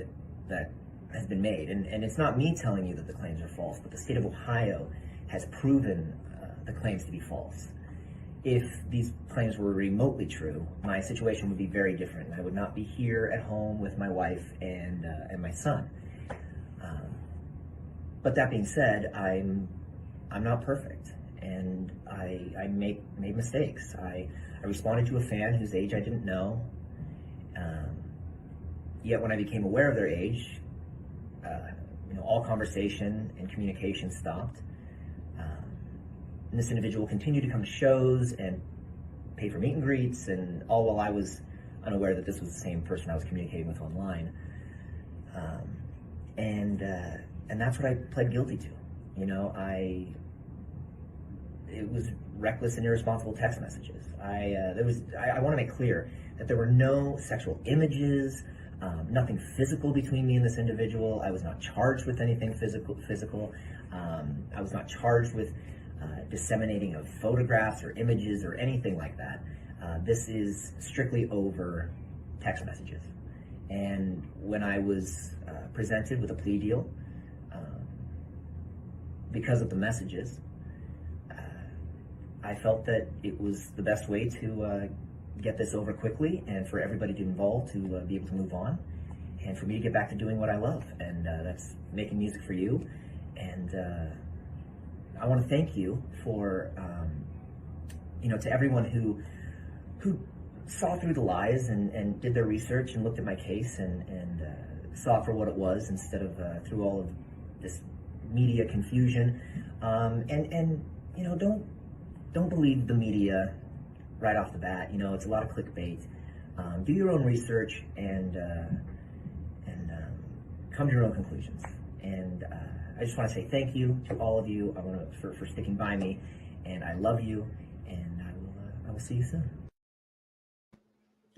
that has been made. And it's not me telling you that the claims are false, but the state of Ohio has proven the claims to be false. If these claims were remotely true, my situation would be very different. I would not be here at home with my wife and my son. But that being said, I'm not perfect. And I made mistakes. I responded to a fan whose age I didn't know. Yet when I became aware of their age, all conversation and communication stopped. And this individual continued to come to shows and pay for meet and greets, and all while I was unaware that this was the same person I was communicating with online. and that's what I pled guilty to. You know, it was reckless and irresponsible text messages. I want to make clear that there were no sexual images, nothing physical between me and this individual. I was not charged with anything physical. I was not charged with disseminating of photographs or images or anything like that. This is strictly over text messages. And when I was presented with a plea deal, because of the messages, I felt that it was the best way to get this over quickly and for everybody involved to be able to move on and for me to get back to doing what I love, and that's making music for you. And I want to thank you for, to everyone who saw through the lies and did their research and looked at my case and saw it for what it was instead of through all of this media confusion. Don't believe the media right off the bat. You know, it's a lot of clickbait. Do your own research and come to your own conclusions. And I just want to say thank you to all of you. I want to for sticking by me, and I love you. And I will see you soon.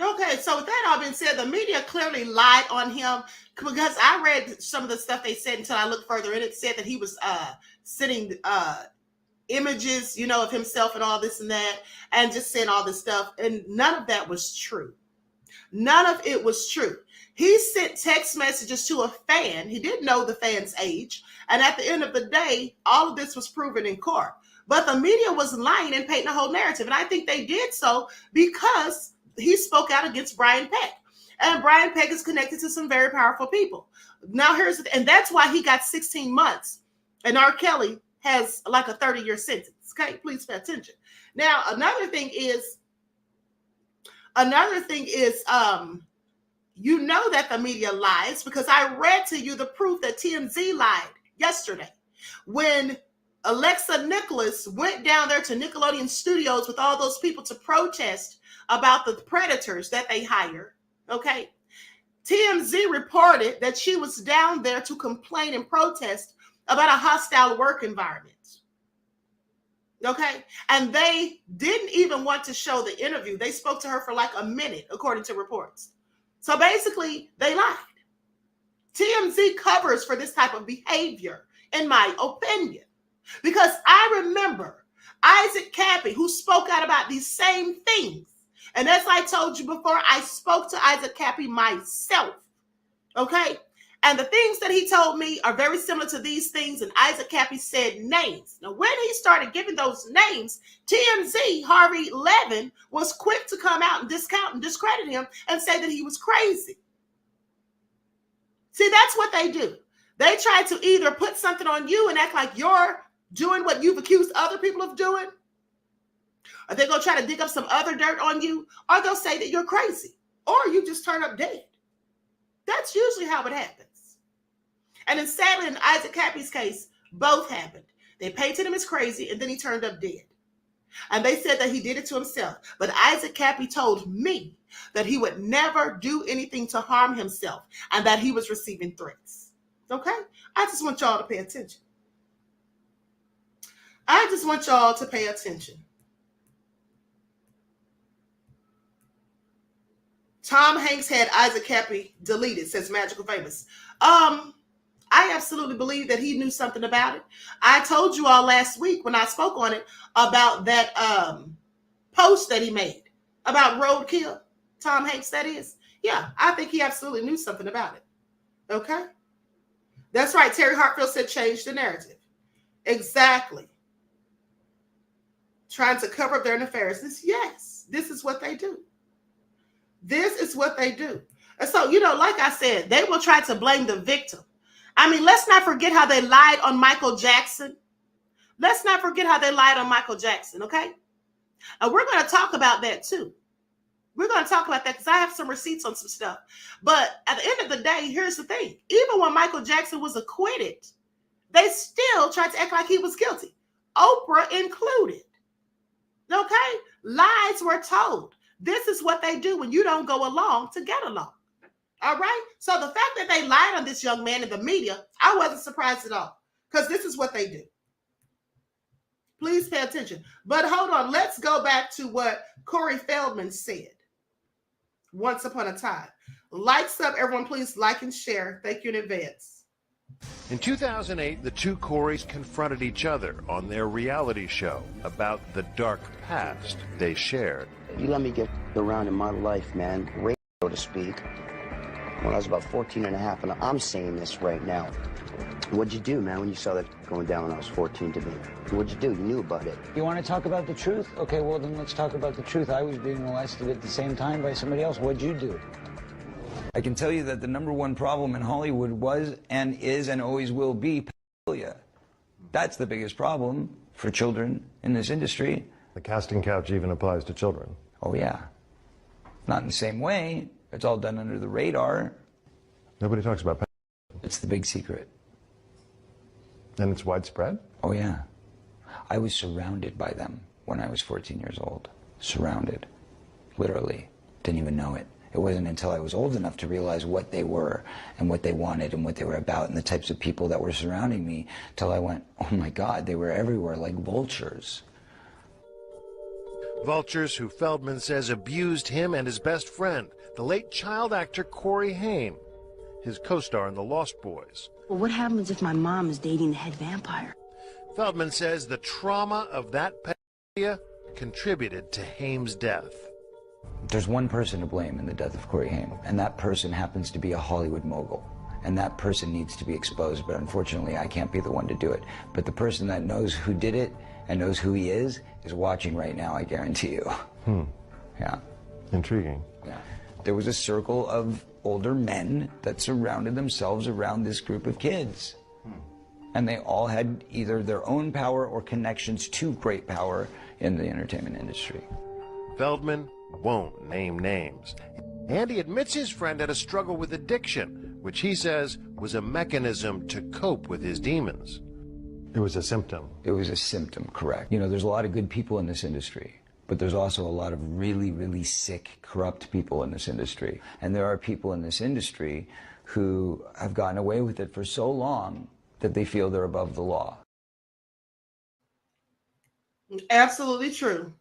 Okay, so with that all being said, the media clearly lied on him, because I read some of the stuff they said until I looked further in. It said that he was sending images, of himself and all this and that, and just saying all this stuff. And none of that was true. None of it was true. He sent text messages to a fan. He didn't know the fan's age. And at the end of the day, all of this was proven in court. But the media was lying and painting a whole narrative. And I think they did so because he spoke out against Brian Peck. And Brian Peck is connected to some very powerful people. Now and that's why he got 16 months. And R. Kelly has like a 30-year sentence. Okay, please pay attention. Now, another thing is, you know that the media lies, because I read to you the proof that TMZ lied yesterday when Alexa Nicholas went down there to Nickelodeon Studios with all those people to protest about the predators that they hire. Okay. TMZ reported that she was down there to complain and protest about a hostile work environment. Okay. And they didn't even want to show the interview. They spoke to her for like a minute, according to reports. So basically, they lied. TMZ covers for this type of behavior, in my opinion, because I remember Isaac Cappy, who spoke out about these same things. And as I told you before, I spoke to Isaac Cappy myself. Okay. And the things that he told me are very similar to these things. And Isaac Cappy said names. Now, when he started giving those names, TMZ, Harvey Levin, was quick to come out and discount and discredit him and say that he was crazy. See, that's what they do. They try to either put something on you and act like you're doing what you've accused other people of doing, or they're going to try to dig up some other dirt on you, or they'll say that you're crazy, or you just turn up dead. That's usually how it happens. And then sadly, in Isaac Cappy's case, both happened. They painted him as crazy, and then he turned up dead. And they said that he did it to himself. But Isaac Cappy told me that he would never do anything to harm himself and that he was receiving threats. Okay? I just want y'all to pay attention. I just want y'all to pay attention. Tom Hanks had Isaac Cappy deleted, says Magical Famous. I absolutely believe that he knew something about it. I told you all last week when I spoke on it about that post that he made about roadkill. Tom Hanks, that is. Yeah, I think he absolutely knew something about it. Okay? That's right. Terry Hartfield said change the narrative. Exactly. Trying to cover up their nefariousness. Yes, this is what they do. This is what they do. And so, like I said, they will try to blame the victim. I mean, let's not forget how they lied on Michael Jackson. Let's not forget how they lied on Michael Jackson, okay? And we're going to talk about that too. We're going to talk about that because I have some receipts on some stuff. But at the end of the day, here's the thing. Even when Michael Jackson was acquitted, they still tried to act like he was guilty. Oprah included. Okay? Lies were told. This is what they do when you don't go along to get along. All right? So the fact that they lied on this young man in the media, I wasn't surprised at all, because this is what they do. Please pay attention. But hold on. Let's go back to what Cory Feldman said once upon a time. Likes up, everyone. Please like and share. Thank you in advance. In 2008, the two Corys confronted each other on their reality show about the dark past they shared. You let me get around in my life, man, so to speak, when I was about 14 and a half, and I'm saying this right now. What'd you do, man, when you saw that going down when I was 14 to me? What'd you do? You knew about it. You want to talk about the truth? Okay, well, then let's talk about the truth. I was being molested at the same time by somebody else. What'd you do? I can tell you that the #1 problem in Hollywood was and is and always will be pedophilia. That's the biggest problem for children in this industry. The casting couch even applies to children. Oh, yeah. Not in the same way. It's all done under the radar. Nobody talks about pedophilia. It's the big secret. And it's widespread? Oh, yeah. I was surrounded by them when I was 14 years old. Surrounded. Literally. Didn't even know it. It wasn't until I was old enough to realize what they were and what they wanted and what they were about and the types of people that were surrounding me till I went, oh my God, they were everywhere like vultures. Vultures who Feldman says abused him and his best friend, the late child actor Corey Haim, his co-star in The Lost Boys. Well, what happens if my mom is dating the head vampire? Feldman says the trauma of that pedophilia contributed to Haim's death. There's one person to blame in the death of Corey Haim, and that person happens to be a Hollywood mogul. And that person needs to be exposed, but unfortunately I can't be the one to do it. But the person that knows who did it and knows who he is watching right now, I guarantee you. Yeah. Intriguing. Yeah. There was a circle of older men that surrounded themselves around this group of kids. And they all had either their own power or connections to great power in the entertainment industry. Feldman won't name names. And he admits his friend had a struggle with addiction, which he says was a mechanism to cope with his demons. It was a symptom. It was a symptom, correct. You know, there's a lot of good people in this industry, but there's also a lot of really, really sick, corrupt people in this industry. And there are people in this industry who have gotten away with it for so long that they feel they're above the law. Absolutely true.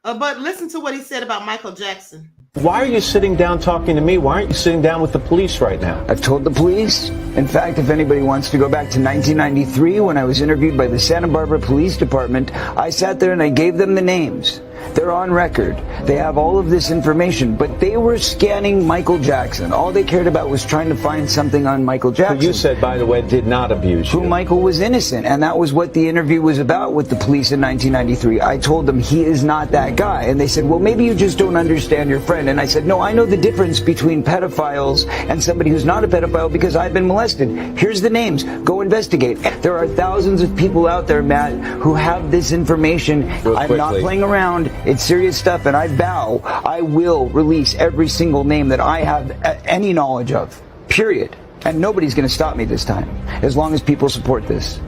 But listen to what he said about Michael Jackson. Why are you sitting down talking to me? Why aren't you sitting down with the police right now? I've told the police. In fact, if anybody wants to go back to 1993 when I was interviewed by the Santa Barbara Police Department, I sat there and I gave them the names. They're on record. They have all of this information, but they were scanning Michael Jackson. All they cared about was trying to find something on Michael Jackson. Who you said, by the way, did not abuse you. Who Michael was innocent, and that was what the interview was about with the police in 1993. I told them he is not that guy, and they said, well, maybe you just don't understand your friend. And I said, no, I know the difference between pedophiles and somebody who's not a pedophile because I've been molested. Here's the names. Go investigate. There are thousands of people out there, Matt, who have this information. I'm not playing around. It's serious stuff, and I vow I will release every single name that I have any knowledge of, period. And nobody's going to stop me this time, as long as people support this.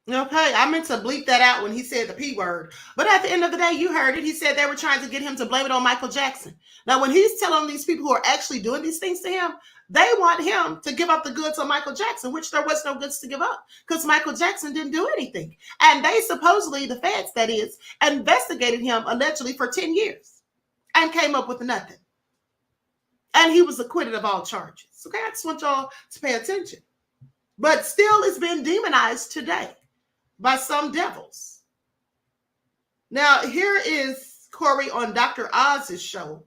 Okay, I meant to bleep that out when he said the P word. But at the end of the day, you heard it. He said they were trying to get him to blame it on Michael Jackson. Now, when he's telling these people who are actually doing these things to him, they want him to give up the goods on Michael Jackson, which there was no goods to give up because Michael Jackson didn't do anything. And they supposedly, the feds, that is, investigated him allegedly for 10 years and came up with nothing. And he was acquitted of all charges. Okay, I just want y'all to pay attention. But still, it's been demonized today by some devils. Now, here is Cory on Dr. Oz's show,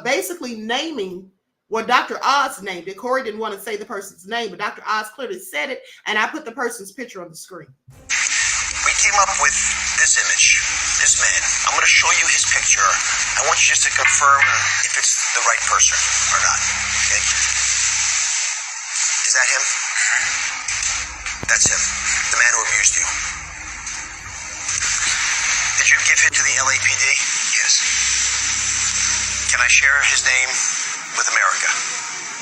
basically naming what Dr. Oz named it. Cory didn't want to say the person's name, but Dr. Oz clearly said it, and I put the person's picture on the screen. We came up with this image, this man. I'm going to show you his picture. I want you just to confirm if it's the right person or not, okay? Is that him? That's him, the man who abused you. Did you give it to the LAPD? Yes. Can I share his name with America?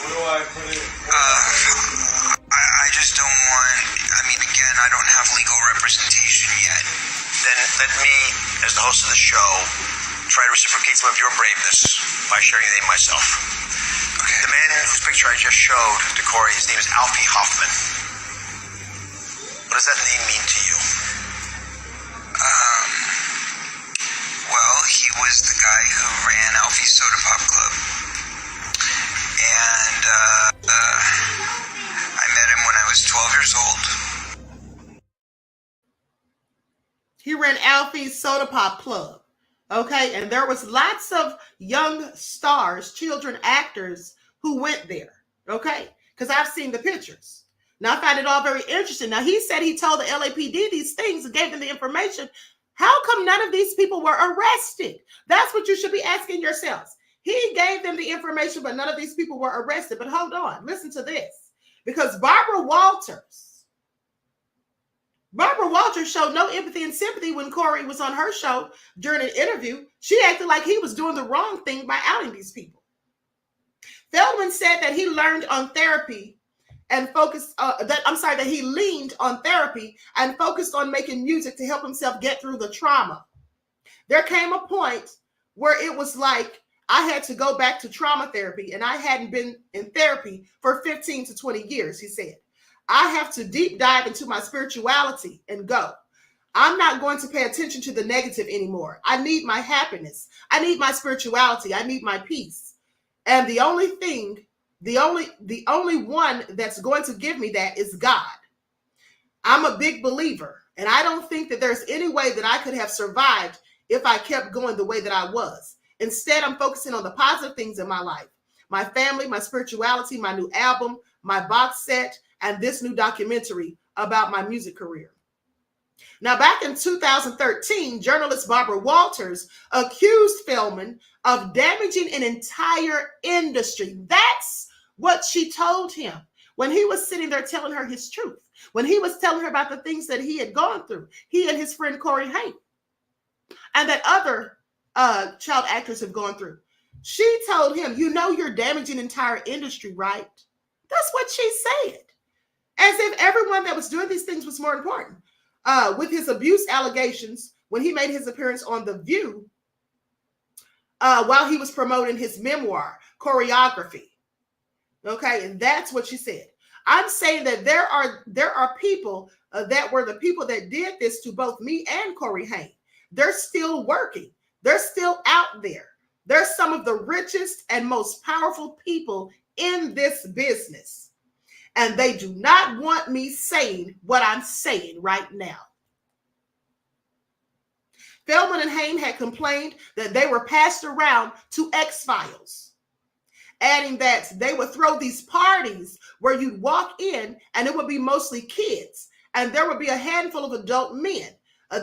Where do I put it? I just don't want, again, I don't have legal representation yet. Then let me, as the host of the show, try to reciprocate some of your braveness by sharing the name myself. Okay. The man whose picture I just showed to Cory, his name is Alfie Hoffman. What does that name mean to you? Well, he was the guy who ran Alfie's Soda Pop Club. And I met him when I was 12 years old. He ran Alfie's Soda Pop Club. Okay, and there was lots of young stars, children actors who went there. Okay, because I've seen the pictures. Now I find it all very interesting. Now he said he told the LAPD these things and gave them the information. How come none of these people were arrested? That's what you should be asking yourselves. He gave them the information, but none of these people were arrested. But hold on, listen to this. Because Barbara Walters showed no empathy and sympathy when Cory was on her show during an interview. She acted like he was doing the wrong thing by outing these people. Feldman said that he learned on therapy and focused that he leaned on therapy and focused on making music to help himself get through the trauma. There came a point where it was like I had to go back to trauma therapy, and I hadn't been in therapy for 15 to 20 years, he said. I have to deep dive into my spirituality and go. I'm not going to pay attention to the negative anymore. I need my happiness. I need my spirituality. I need my peace. And the only one that's going to give me that is God. I'm a big believer, and I don't think that there's any way that I could have survived if I kept going the way that I was. Instead, I'm focusing on the positive things in my life. My family, my spirituality, my new album, my box set, and this new documentary about my music career. Now, back in 2013, journalist Barbara Walters accused Feldman of damaging an entire industry. That's what she told him when he was sitting there telling her his truth, when he was telling her about the things that he had gone through, he and his friend Corey Haim, and that other child actors have gone through. She told him, you know, you're damaging an entire industry, right? That's what she said. As if everyone that was doing these things was more important. With his abuse allegations, when he made his appearance on The View, while he was promoting his memoir, Choreography. Okay, and that's what she said. I'm saying that there are people that were the people that did this to both me and Corey Haim. They're still working. They're still out there. They're some of the richest and most powerful people in this business. And they do not want me saying what I'm saying right now. Feldman and Haim had complained that they were passed around to X-Files, adding that they would throw these parties where you'd walk in and it would be mostly kids, and there would be a handful of adult men.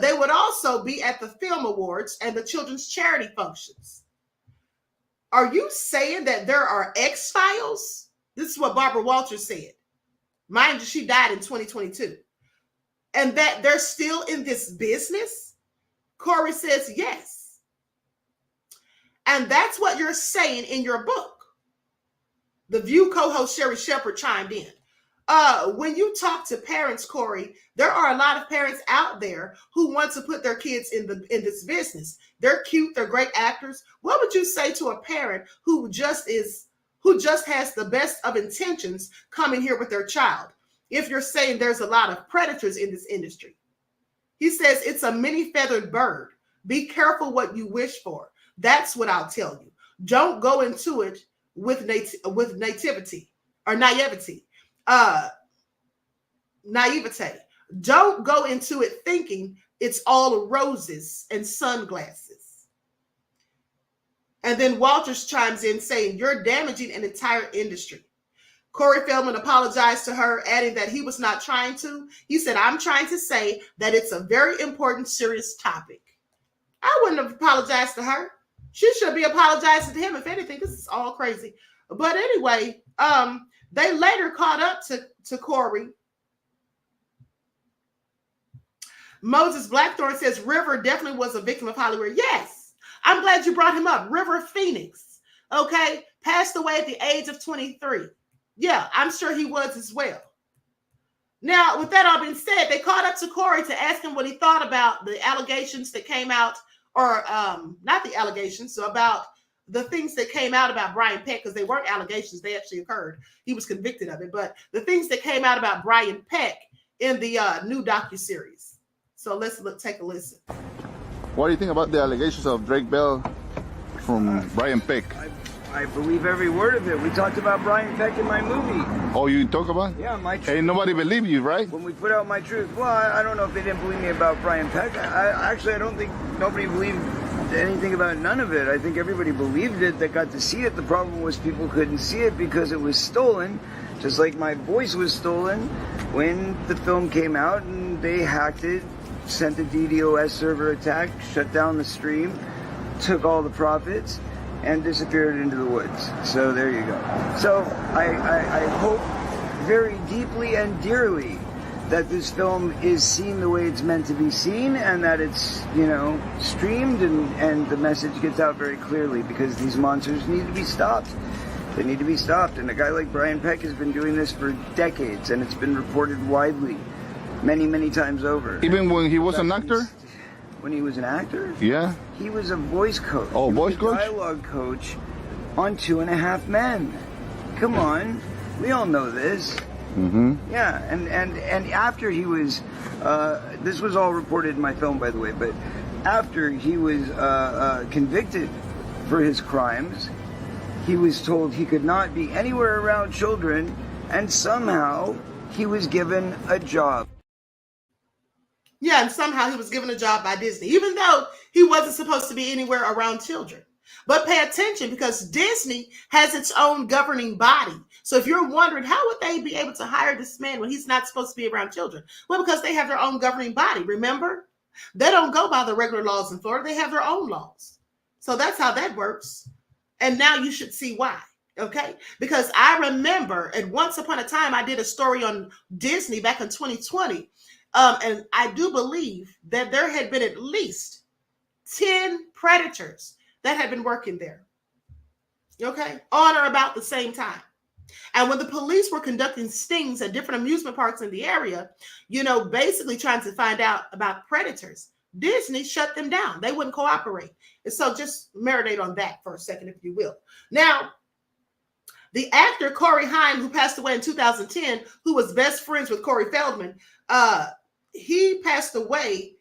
They would also be at the film awards and the children's charity functions. Are you saying that there are X-Files? This is what Barbara Walters said. Mind you, she died in 2022. And that they're still in this business? Cory says yes. And that's what you're saying in your book. The View co-host Sherry Shepard chimed in. When you talk to parents, Cory, there are a lot of parents out there who want to put their kids in this business. They're cute, they're great actors. What would you say to a parent who just has the best of intentions coming here with their child? If you're saying there's a lot of predators in this industry. He says it's a many-feathered bird. Be careful what you wish for. That's what I'll tell you. Don't go into it with naivety. Don't go into it thinking it's all roses and sunglasses. And then Walters chimes in saying, you're damaging an entire industry. Cory Feldman apologized to her, adding that he was not trying to. He said, I'm trying to say that it's a very important, serious topic. I wouldn't have apologized to her. She should be apologizing to him. If anything, this is all crazy. But anyway, they later caught up to Cory. Moses Blackthorn says River definitely was a victim of Hollywood. Yes, I'm glad you brought him up. River Phoenix, okay, passed away at the age of 23. Yeah, I'm sure he was as well. Now, with that all being said, they caught up to Cory to ask him what he thought about the allegations that came out or not the allegations, so about the things that came out about Brian Peck, because they weren't allegations, they actually occurred. He was convicted of it, but the things that came out about Brian Peck in the new docuseries. So let's take a listen. What do you think about the allegations of Drake Bell from Brian Peck? I believe every word of it. We talked about Brian Peck in my movie. Oh, you talk about? Yeah, my truth. Hey, nobody believe you, right? When we put out my truth. Well, I don't know if they didn't believe me about Brian Peck. I don't think nobody believed anything about none of it. I think everybody believed it that got to see it. The problem was people couldn't see it because it was stolen, just like my voice was stolen when the film came out and they hacked it, sent a DDoS server attack, shut down the stream, took all the profits, and disappeared into the woods. So there you go. So I hope very deeply and dearly that this film is seen the way it's meant to be seen, and that it's, you know, streamed and the message gets out very clearly, because these monsters need to be stopped. They need to be stopped. And a guy like Brian Peck has been doing this for decades, and it's been reported widely many, many times over. Even when he was an actor? When he was an actor? Yeah. He was a voice coach. Oh, voice coach? Dialogue coach on 2.5 Men. Come on. We all know this. Mm-hmm. Yeah, and after he was, this was all reported in my film, by the way, but after he was convicted for his crimes, he was told he could not be anywhere around children, and somehow he was given a job. Yeah, and somehow he was given a job by Disney, even though he wasn't supposed to be anywhere around children. But pay attention, because Disney has its own governing body. So if you're wondering, how would they be able to hire this man when he's not supposed to be around children? Well, because they have their own governing body, remember? They don't go by the regular laws in Florida. They have their own laws. So that's how that works. And now you should see why, okay? Because I remember, and once upon a time, I did a story on Disney back in 2020. And I do believe that there had been at least 10 predators that had been working there, okay, on or about the same time. And when the police were conducting stings at different amusement parks in the area, you know, basically trying to find out about predators, Disney shut them down. They wouldn't cooperate. And so just marinate on that for a second, if you will. Now, the actor Corey Feldman, who passed away in 2010, who was best friends with Cory Feldman, he passed away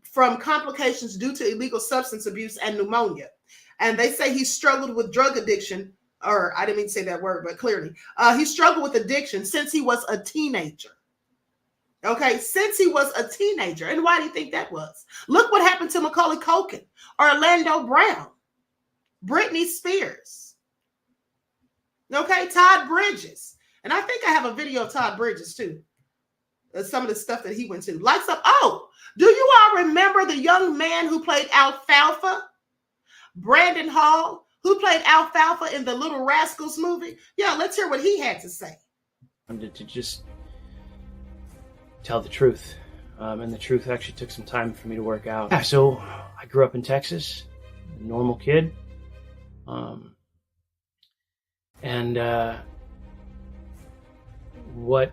from complications due to illegal substance abuse and pneumonia. And they say he struggled with drug addiction, or I didn't mean to say that word, but clearly, he struggled with addiction since he was a teenager. Okay, since he was a teenager. And why do you think that was? Look what happened to Macaulay Culkin, Orlando Brown, Britney Spears. Okay, Todd Bridges. And I think I have a video of Todd Bridges too. Some of the stuff that he went to. Lights up. Oh, do you all remember the young man who played Alfalfa? Brandon Hall, who played Alfalfa in the Little Rascals movie? Yeah, let's hear what he had to say. I wanted to just tell the truth. And the truth actually took some time for me to work out. Yeah, so I grew up in Texas, a normal kid. What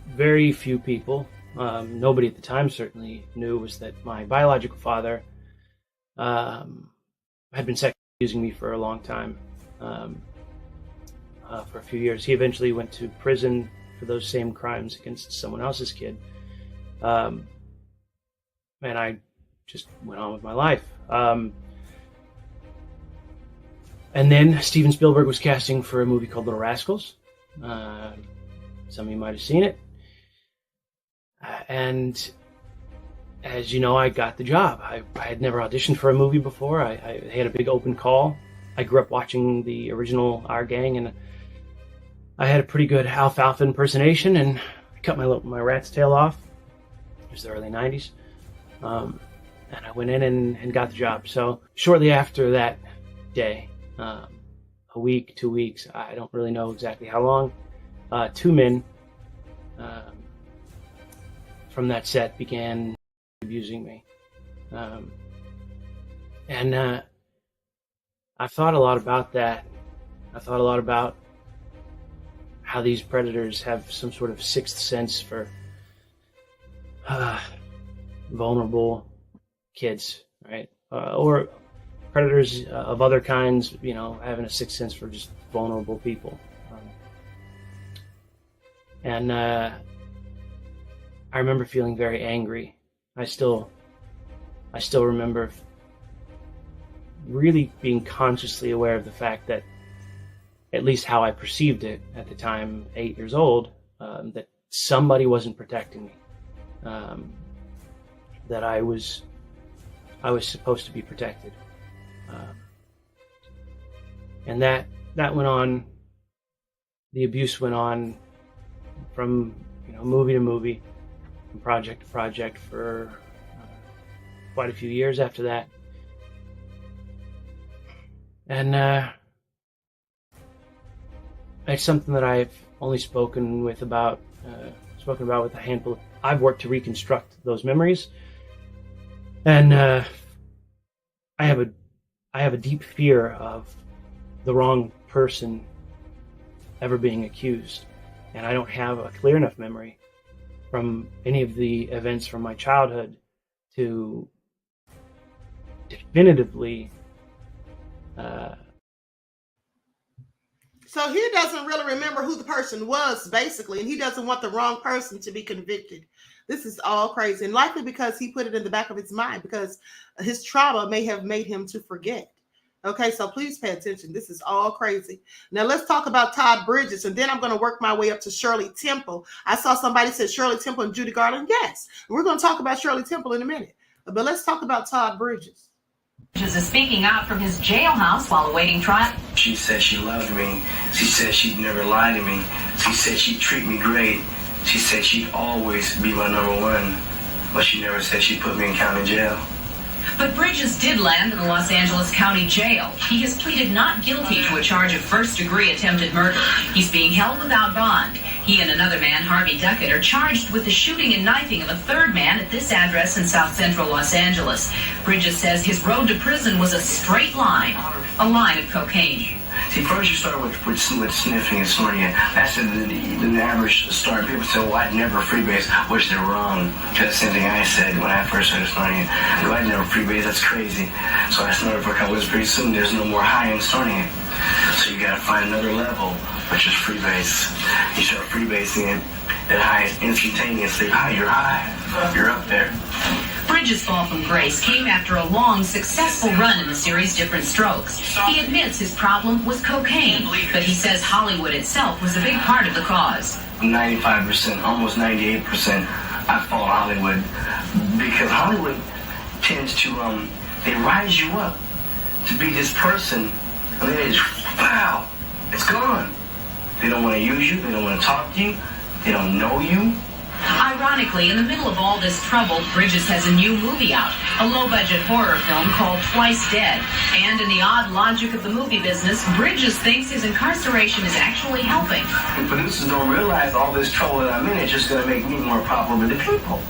very few people, nobody at the time certainly knew, was that my biological father had been sexually abusing me for a long time, for a few years. He eventually went to prison for those same crimes against someone else's kid. And I just went on with my life. And then Steven Spielberg was casting for a movie called Little Rascals. Some of you might have seen it. And as you know, I got the job. I had never auditioned for a movie before. I had a big open call. I grew up watching the original Our Gang, and I had a pretty good Alfalfa impersonation, and I cut my rat's tail off. It was the early 90s. And I went in and got the job. So shortly after that day, a week, 2 weeks, I don't really know exactly how long, 2 men from that set began abusing me. And I've thought a lot about that. I thought a lot about how these predators have some sort of sixth sense for vulnerable kids, right? Or predators of other kinds, you know, having a sixth sense for just vulnerable people. And I remember feeling very angry. I still remember really being consciously aware of the fact that, at least how I perceived it at the time, 8 years old, that somebody wasn't protecting me, that I was supposed to be protected, and that went on. The abuse went on from, you know, movie to movie, from project to project for quite a few years after that. And it's something that I've only spoken about with a handful. I've worked to reconstruct those memories, and I have a deep fear of the wrong person ever being accused, and I don't have a clear enough memory from any of the events from my childhood to definitively. So he doesn't really remember who the person was, basically, and he doesn't want the wrong person to be convicted. This is all crazy, and likely because he put it in the back of his mind, because his trauma may have made him to forget. Okay, so please pay attention. This is all crazy. Now let's talk about Todd Bridges, and then I'm going to work my way up to Shirley Temple. I saw somebody said Shirley Temple and Judy Garland. Yes, we're going to talk about Shirley Temple in a minute, but let's talk about Todd Bridges. Bridges is speaking out from his jailhouse while awaiting trial. She said she loved me. She said she'd never lie to me. She said she'd treat me great. She said she'd always be my number one. But she never said she'd put me in county jail. But Bridges did land in the Los Angeles County Jail. He has pleaded not guilty to a charge of first-degree attempted murder. He's being held without bond. He and another man, Harvey Duckett, are charged with the shooting and knifing of a third man at this address in South Central Los Angeles. Bridges says his road to prison was a straight line, a line of cocaine. See, first you start with sniffing and snorting it. That's the average start. People say, well, I'd never freebase, which they're wrong. Because the same thing I said when I first started snorting it. Well, I'd never freebase, that's crazy. So I snorted for a couple of weeks. Pretty soon there's no more high in snorting it. So you gotta find another level, which is freebase. You start freebasing it, that high is instantaneously high. You're high. You're up there. Bridges' fall from grace came after a long, successful run in the series Different Strokes. He admits his problem was cocaine, but he says Hollywood itself was a big part of the cause. 95%, almost 98%, I follow Hollywood because Hollywood tends to, they rise you up to be this person, and then they just, wow, it's gone. They don't want to use you, they don't want to talk to you, they don't know you. Ironically, in the middle of all this trouble, Bridges has a new movie out, a low-budget horror film called Twice Dead. And in the odd logic of the movie business, Bridges thinks his incarceration is actually helping. The producers don't realize all this trouble that I'm in is just going to make me more popular with the people.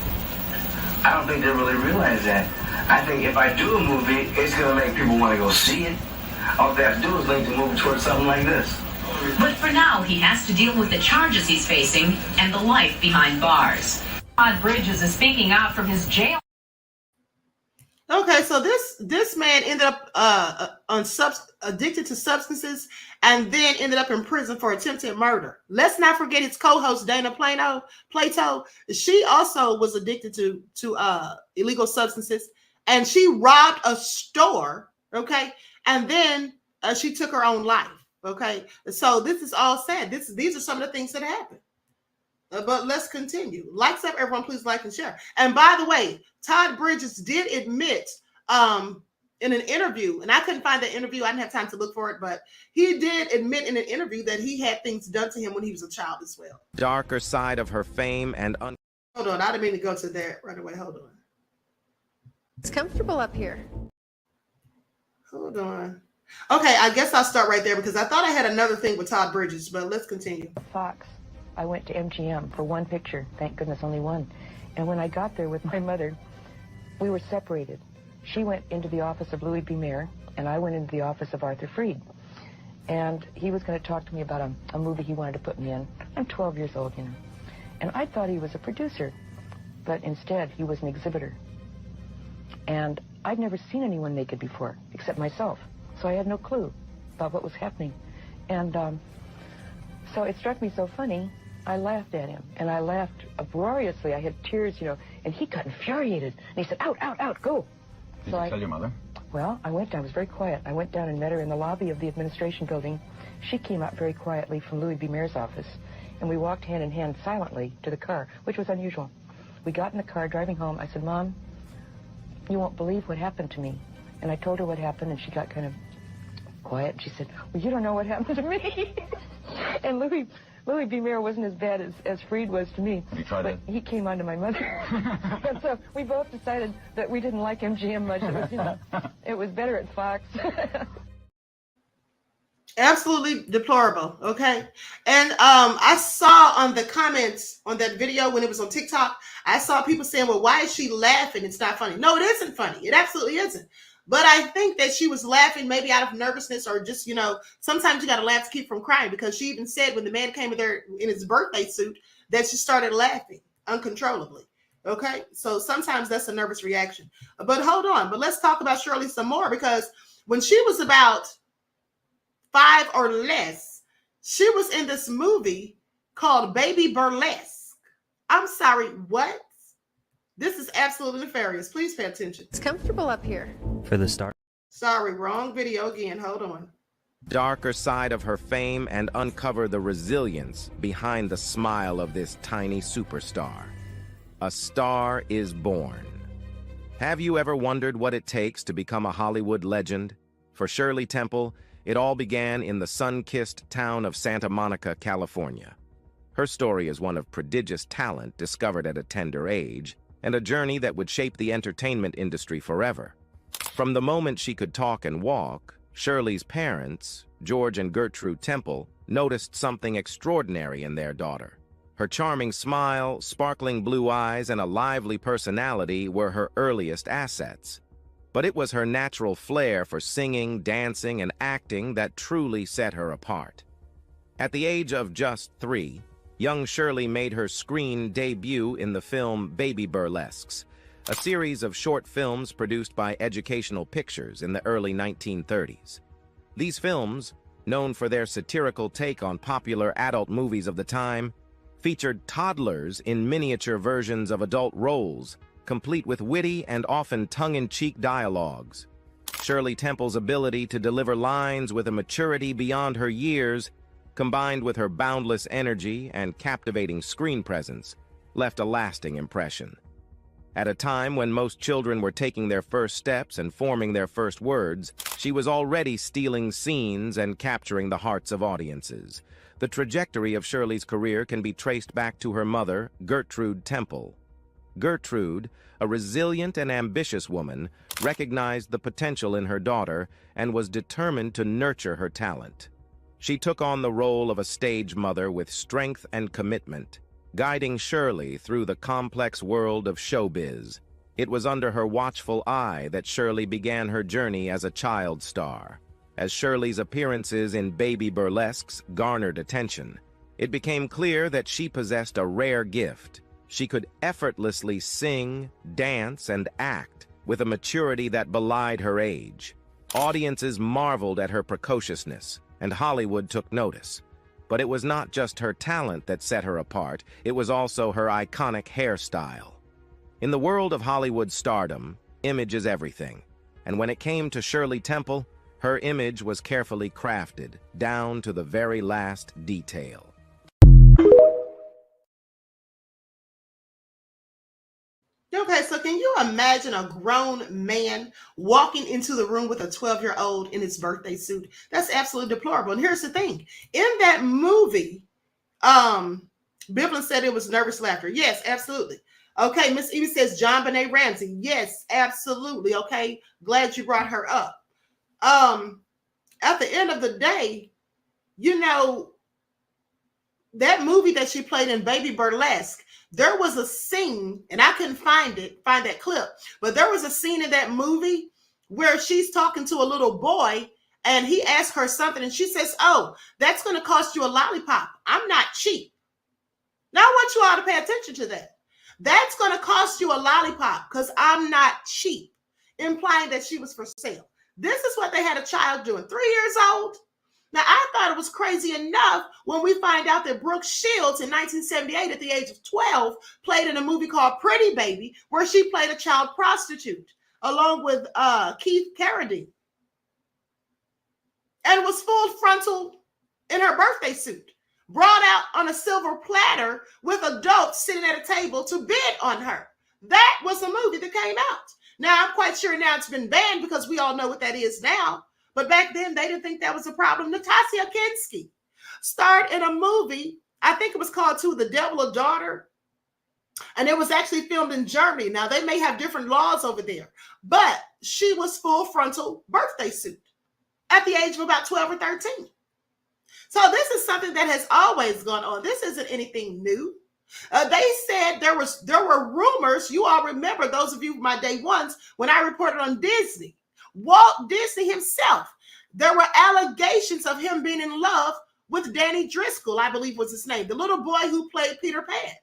I don't think they really realize that. I think if I do a movie, it's going to make people want to go see it. All they have to do is link the movie towards something like this. But for now, he has to deal with the charges he's facing and the life behind bars. Todd Bridges is speaking out from his jail. Okay, so this man ended up addicted to substances, and then ended up in prison for attempted murder. Let's not forget his co-host Dana Plato. She also was addicted to illegal substances, and she robbed a store. Okay, and then she took her own life. Okay, so this is all sad. These are some of the things that happened. But let's continue. Likes up, everyone. Please like and share. And by the way, Todd Bridges did admit in an interview, and I couldn't find that interview. I didn't have time to look for it, but he did admit in an interview that he had things done to him when he was a child as well. Darker side of her fame and Hold on, I didn't mean to go to that right away. Hold on. It's comfortable up here. Hold on. Okay, I guess I'll start right there because I thought I had another thing with Todd Bridges, but let's continue. Fox. I went to MGM for one picture. Thank goodness, only one. And when I got there with my mother, we were separated. She went into the office of Louis B. Mayer, and I went into the office of Arthur Freed. And he was going to talk to me about a movie he wanted to put me in. I'm 12 years old, you know. And I thought he was a producer, but instead he was an exhibitor. And I'd never seen anyone naked before, except myself. So I had no clue about what was happening. And so it struck me so funny, I laughed at him. And I laughed uproariously. I had tears, you know, and he got infuriated. And he said, out, out, out, go. Did you tell your mother? Well, I was very quiet. I went down and met her in the lobby of the administration building. She came out very quietly from Louis B. Mayor's office. And we walked hand in hand silently to the car, which was unusual. We got in the car driving home. I said, Mom, you won't believe what happened to me. And I told her what happened, and she got kind of quiet. And she said, well, you don't know what happened to me. And Louis B. Mayer wasn't as bad as Freed was to me. But he came on to my mother. And so we both decided that we didn't like MGM much. It was, you know, it was better at Fox. Absolutely deplorable, okay? And I saw on the comments on that video when it was on TikTok, I saw people saying, well, why is she laughing? It's not funny. No, it isn't funny. It absolutely isn't. But I think that she was laughing maybe out of nervousness or just, you know, sometimes you got to laugh to keep from crying, because she even said when the man came in there in his birthday suit that she started laughing uncontrollably, okay? So sometimes that's a nervous reaction. But hold on. But let's talk about Shirley some more, because when she was about 5 or less, she was in this movie called Baby Burlesque. I'm sorry, what? This is absolutely nefarious. Please pay attention. It's comfortable up here. For the start. Sorry, wrong video again. Hold on. Darker side of her fame and uncover the resilience behind the smile of this tiny superstar. A star is born. Have you ever wondered what it takes to become a Hollywood legend? For Shirley Temple, it all began in the sun-kissed town of Santa Monica, California. Her story is one of prodigious talent discovered at a tender age, and a journey that would shape the entertainment industry forever. From the moment she could talk and walk, Shirley's parents, George and Gertrude Temple, noticed something extraordinary in their daughter. Her charming smile, sparkling blue eyes, and a lively personality were her earliest assets. But it was her natural flair for singing, dancing, and acting that truly set her apart. At the age of just 3, young Shirley made her screen debut in the film Baby Burlesques, a series of short films produced by Educational Pictures in the early 1930s. These films, known for their satirical take on popular adult movies of the time, featured toddlers in miniature versions of adult roles, complete with witty and often tongue-in-cheek dialogues. Shirley Temple's ability to deliver lines with a maturity beyond her years, combined with her boundless energy and captivating screen presence, left a lasting impression. At a time when most children were taking their first steps and forming their first words, she was already stealing scenes and capturing the hearts of audiences. The trajectory of Shirley's career can be traced back to her mother, Gertrude Temple. Gertrude, a resilient and ambitious woman, recognized the potential in her daughter and was determined to nurture her talent. She took on the role of a stage mother with strength and commitment, guiding Shirley through the complex world of showbiz. It was under her watchful eye that Shirley began her journey as a child star. As Shirley's appearances in Baby Burlesques garnered attention, it became clear that she possessed a rare gift. She could effortlessly sing, dance, and act with a maturity that belied her age. Audiences marveled at her precociousness, and Hollywood took notice. But it was not just her talent that set her apart, it was also her iconic hairstyle. In the world of Hollywood stardom, image is everything. And when it came to Shirley Temple, her image was carefully crafted, down to the very last detail. Okay, so can you imagine a grown man walking into the room with a 12-year-old in his birthday suit? That's absolutely deplorable. And here's the thing. In that movie, Bivlin said it was nervous laughter. Yes, absolutely. Okay, Miss Evie says John Benet Ramsey. Yes, absolutely. Okay, glad you brought her up. At the end of the day, you know, that movie that she played in Baby Burlesque, there was a scene, and I couldn't find that clip, but there was a scene in that movie where she's talking to a little boy and he asks her something and she says, oh, that's going to cost you a lollipop. I'm not cheap. Now I want you all to pay attention to that. That's going to cost you a lollipop because I'm not cheap. implying that she was for sale. This is what they had a child doing, 3 years old. Now, I thought it was crazy enough when we find out that Brooke Shields in 1978 at the age of 12 played in a movie called Pretty Baby, where she played a child prostitute along with Keith Carradine, and was full frontal in her birthday suit, brought out on a silver platter with adults sitting at a table to bid on her. That was the movie that came out. Now, I'm quite sure now it's been banned because we all know what that is now. But back then, they didn't think that was a problem. Natasha Kinski starred in a movie, I think it was called To the Devil a Daughter. And it was actually filmed in Germany. Now, they may have different laws over there. But she was full frontal birthday suit at the age of about 12 or 13. So this is something that has always gone on. This isn't anything new. They said there were rumors. You all remember, those of you my day ones, when I reported on Disney. Walt Disney himself, there were allegations of him being in love with Danny Driscoll, I believe was his name, the little boy who played Peter Pan.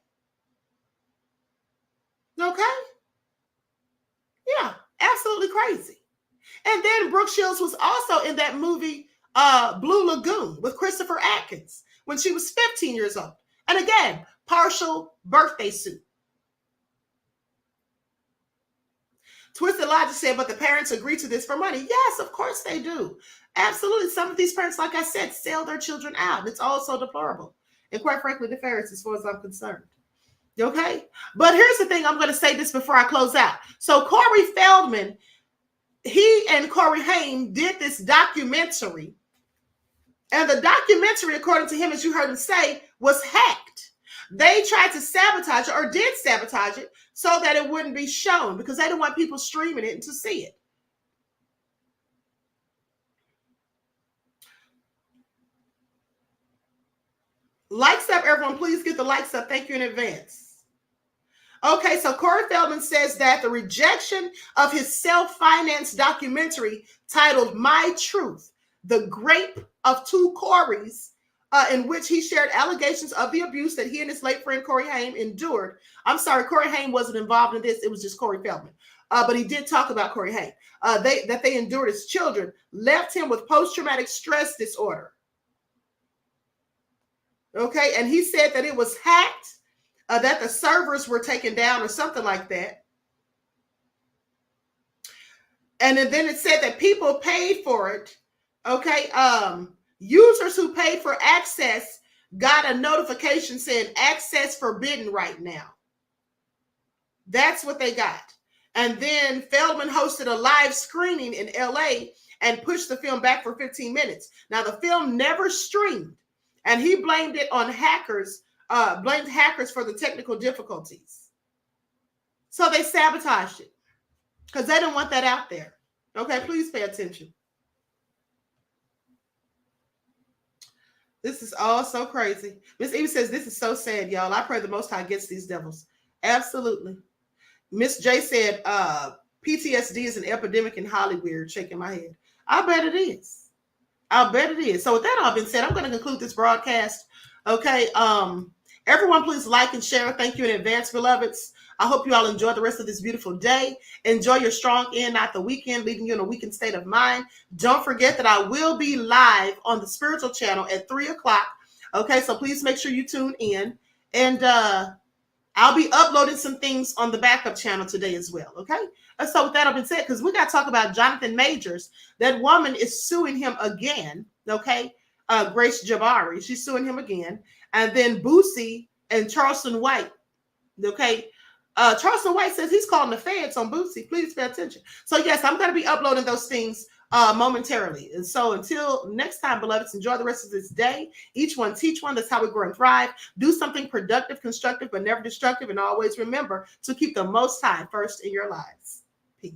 Okay? Yeah, absolutely crazy. And then Brooke Shields was also in that movie Blue Lagoon with Christopher Atkins when she was 15 years old. And again, partial birthday suit. Twisted Logic said, but the parents agree to this for money. Yes, of course they do. Absolutely. Some of these parents, like I said, sell their children out. It's all so deplorable. And quite frankly, nefarious as far as I'm concerned. Okay? But here's the thing. I'm going to say this before I close out. So Cory Feldman, he and Corey Haim did this documentary. And the documentary, according to him, as you heard him say, was hacked. They tried to sabotage it, or did sabotage it, so that it wouldn't be shown because they didn't want people streaming it and to see it. Likes up, everyone. Please get the likes up. Thank you in advance. Okay, so Cory Feldman says that the rejection of his self-financed documentary titled My Truth, The Grape of Two Corys, in which he shared allegations of the abuse that he and his late friend Corey Haim endured. I'm sorry, Corey Haim wasn't involved in this. It was just Cory Feldman. But he did talk about Corey Haim. That they endured as children left him with post-traumatic stress disorder. Okay, and he said that it was hacked, that the servers were taken down or something like that. And then it said that people paid for it. Okay, users who paid for access got a notification saying access forbidden right now. That's what they got. And then Feldman hosted a live screening in LA and pushed the film back for 15 minutes. Now, the film never streamed, and he blamed it on hackers, blamed hackers for the technical difficulties. So they sabotaged it because they didn't want that out there. Okay, please pay attention. This is all so crazy. Miss Eva says, this is so sad, y'all. I pray the Most High gets these devils. Absolutely. Miss J said, PTSD is an epidemic in Hollywood, shaking my head. I bet it is. I bet it is. So with that all being said, I'm going to conclude this broadcast. Okay. Everyone, please like and share. Thank you in advance, beloveds. I hope you all enjoy the rest of this beautiful day. Enjoy your strong end, not the weekend, leaving you in a weakened state of mind. Don't forget that I will be live on the spiritual channel at 3 o'clock. Okay, so please make sure you tune in. And I'll be uploading some things on the backup channel today as well. Okay, so with that being said, because we got to talk about Jonathan Majors. That woman is suing him again. Okay, Grace Jabari, she's suing him again. And then Boosie and Charleston White. Okay. Charleston White says he's calling the feds on Boosie. Please pay attention. So yes, I'm going to be uploading those things momentarily. And so until next time, beloveds, enjoy the rest of this day. Each one teach one. That's how we grow and thrive. Do something productive, constructive, but never destructive. And always remember to keep the Most High first in your lives. Peace.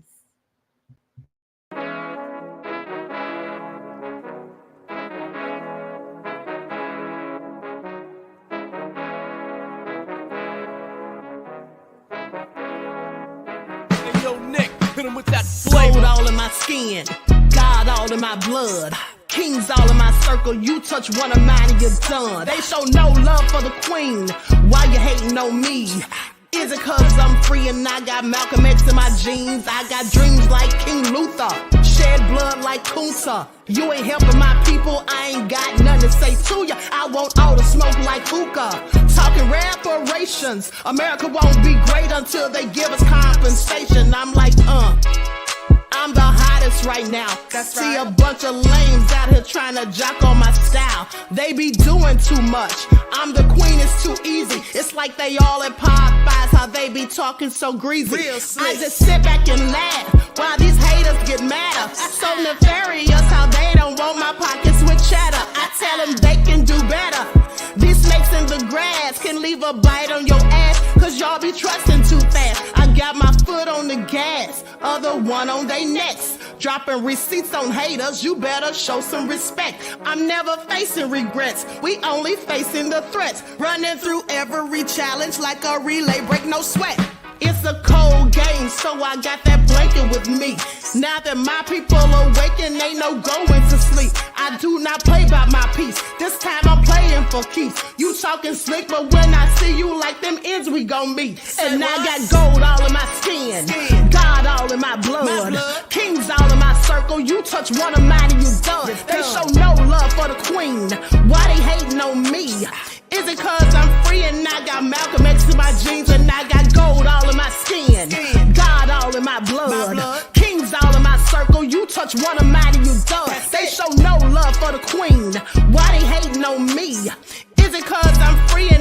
With that gold all in my skin, God all in my blood, kings all in my circle. You touch one of mine and you're done. They show no love for the queen. Why you hating on me? Is it cause I'm free and I got Malcolm X in my jeans? I got dreams like King Luther, shed blood like Kunsa. You ain't helping my people, I ain't got nothing to say to ya. I want all the smoke like hookah. Talking reparations, America won't be great until they give us compensation. I'm like, I'm the hottest right now. That's See right. A bunch of lames out here trying to jock on my style. They be doing too much. I'm the queen, it's too easy. It's like they all at Popeyes, how they be talking so greasy. I just sit back and laugh while these haters get madder. So nefarious how they don't want my pockets with cheddar. I tell them they can do better. These snakes in the grass can leave a bite on your ass, cause y'all be trusting too fast. I got my foot on the gas, other one on they necks. Dropping receipts on haters, you better show some respect. I'm never facing regrets, we only facing the threats. Running through every challenge like a relay, break no sweat. It's a cold game, so I got that blanket with me. Now that my people awaken, ain't no going to sleep. I do not play by my piece, this time I'm playing for keeps. You talking slick, but when I see you like them ends, we gon' meet. And I got gold all in my skin, God all in my blood, kings all in my circle. You touch one of mine and you done. They show no love for the queen, why they hating on me? Is it cause I'm free and I got Malcolm X in my jeans and I got gold all in my skin, God all in my blood, kings all in my circle. You touch one of mine and you done. They show no love for the queen, why they hating on me? Is it cause I'm free and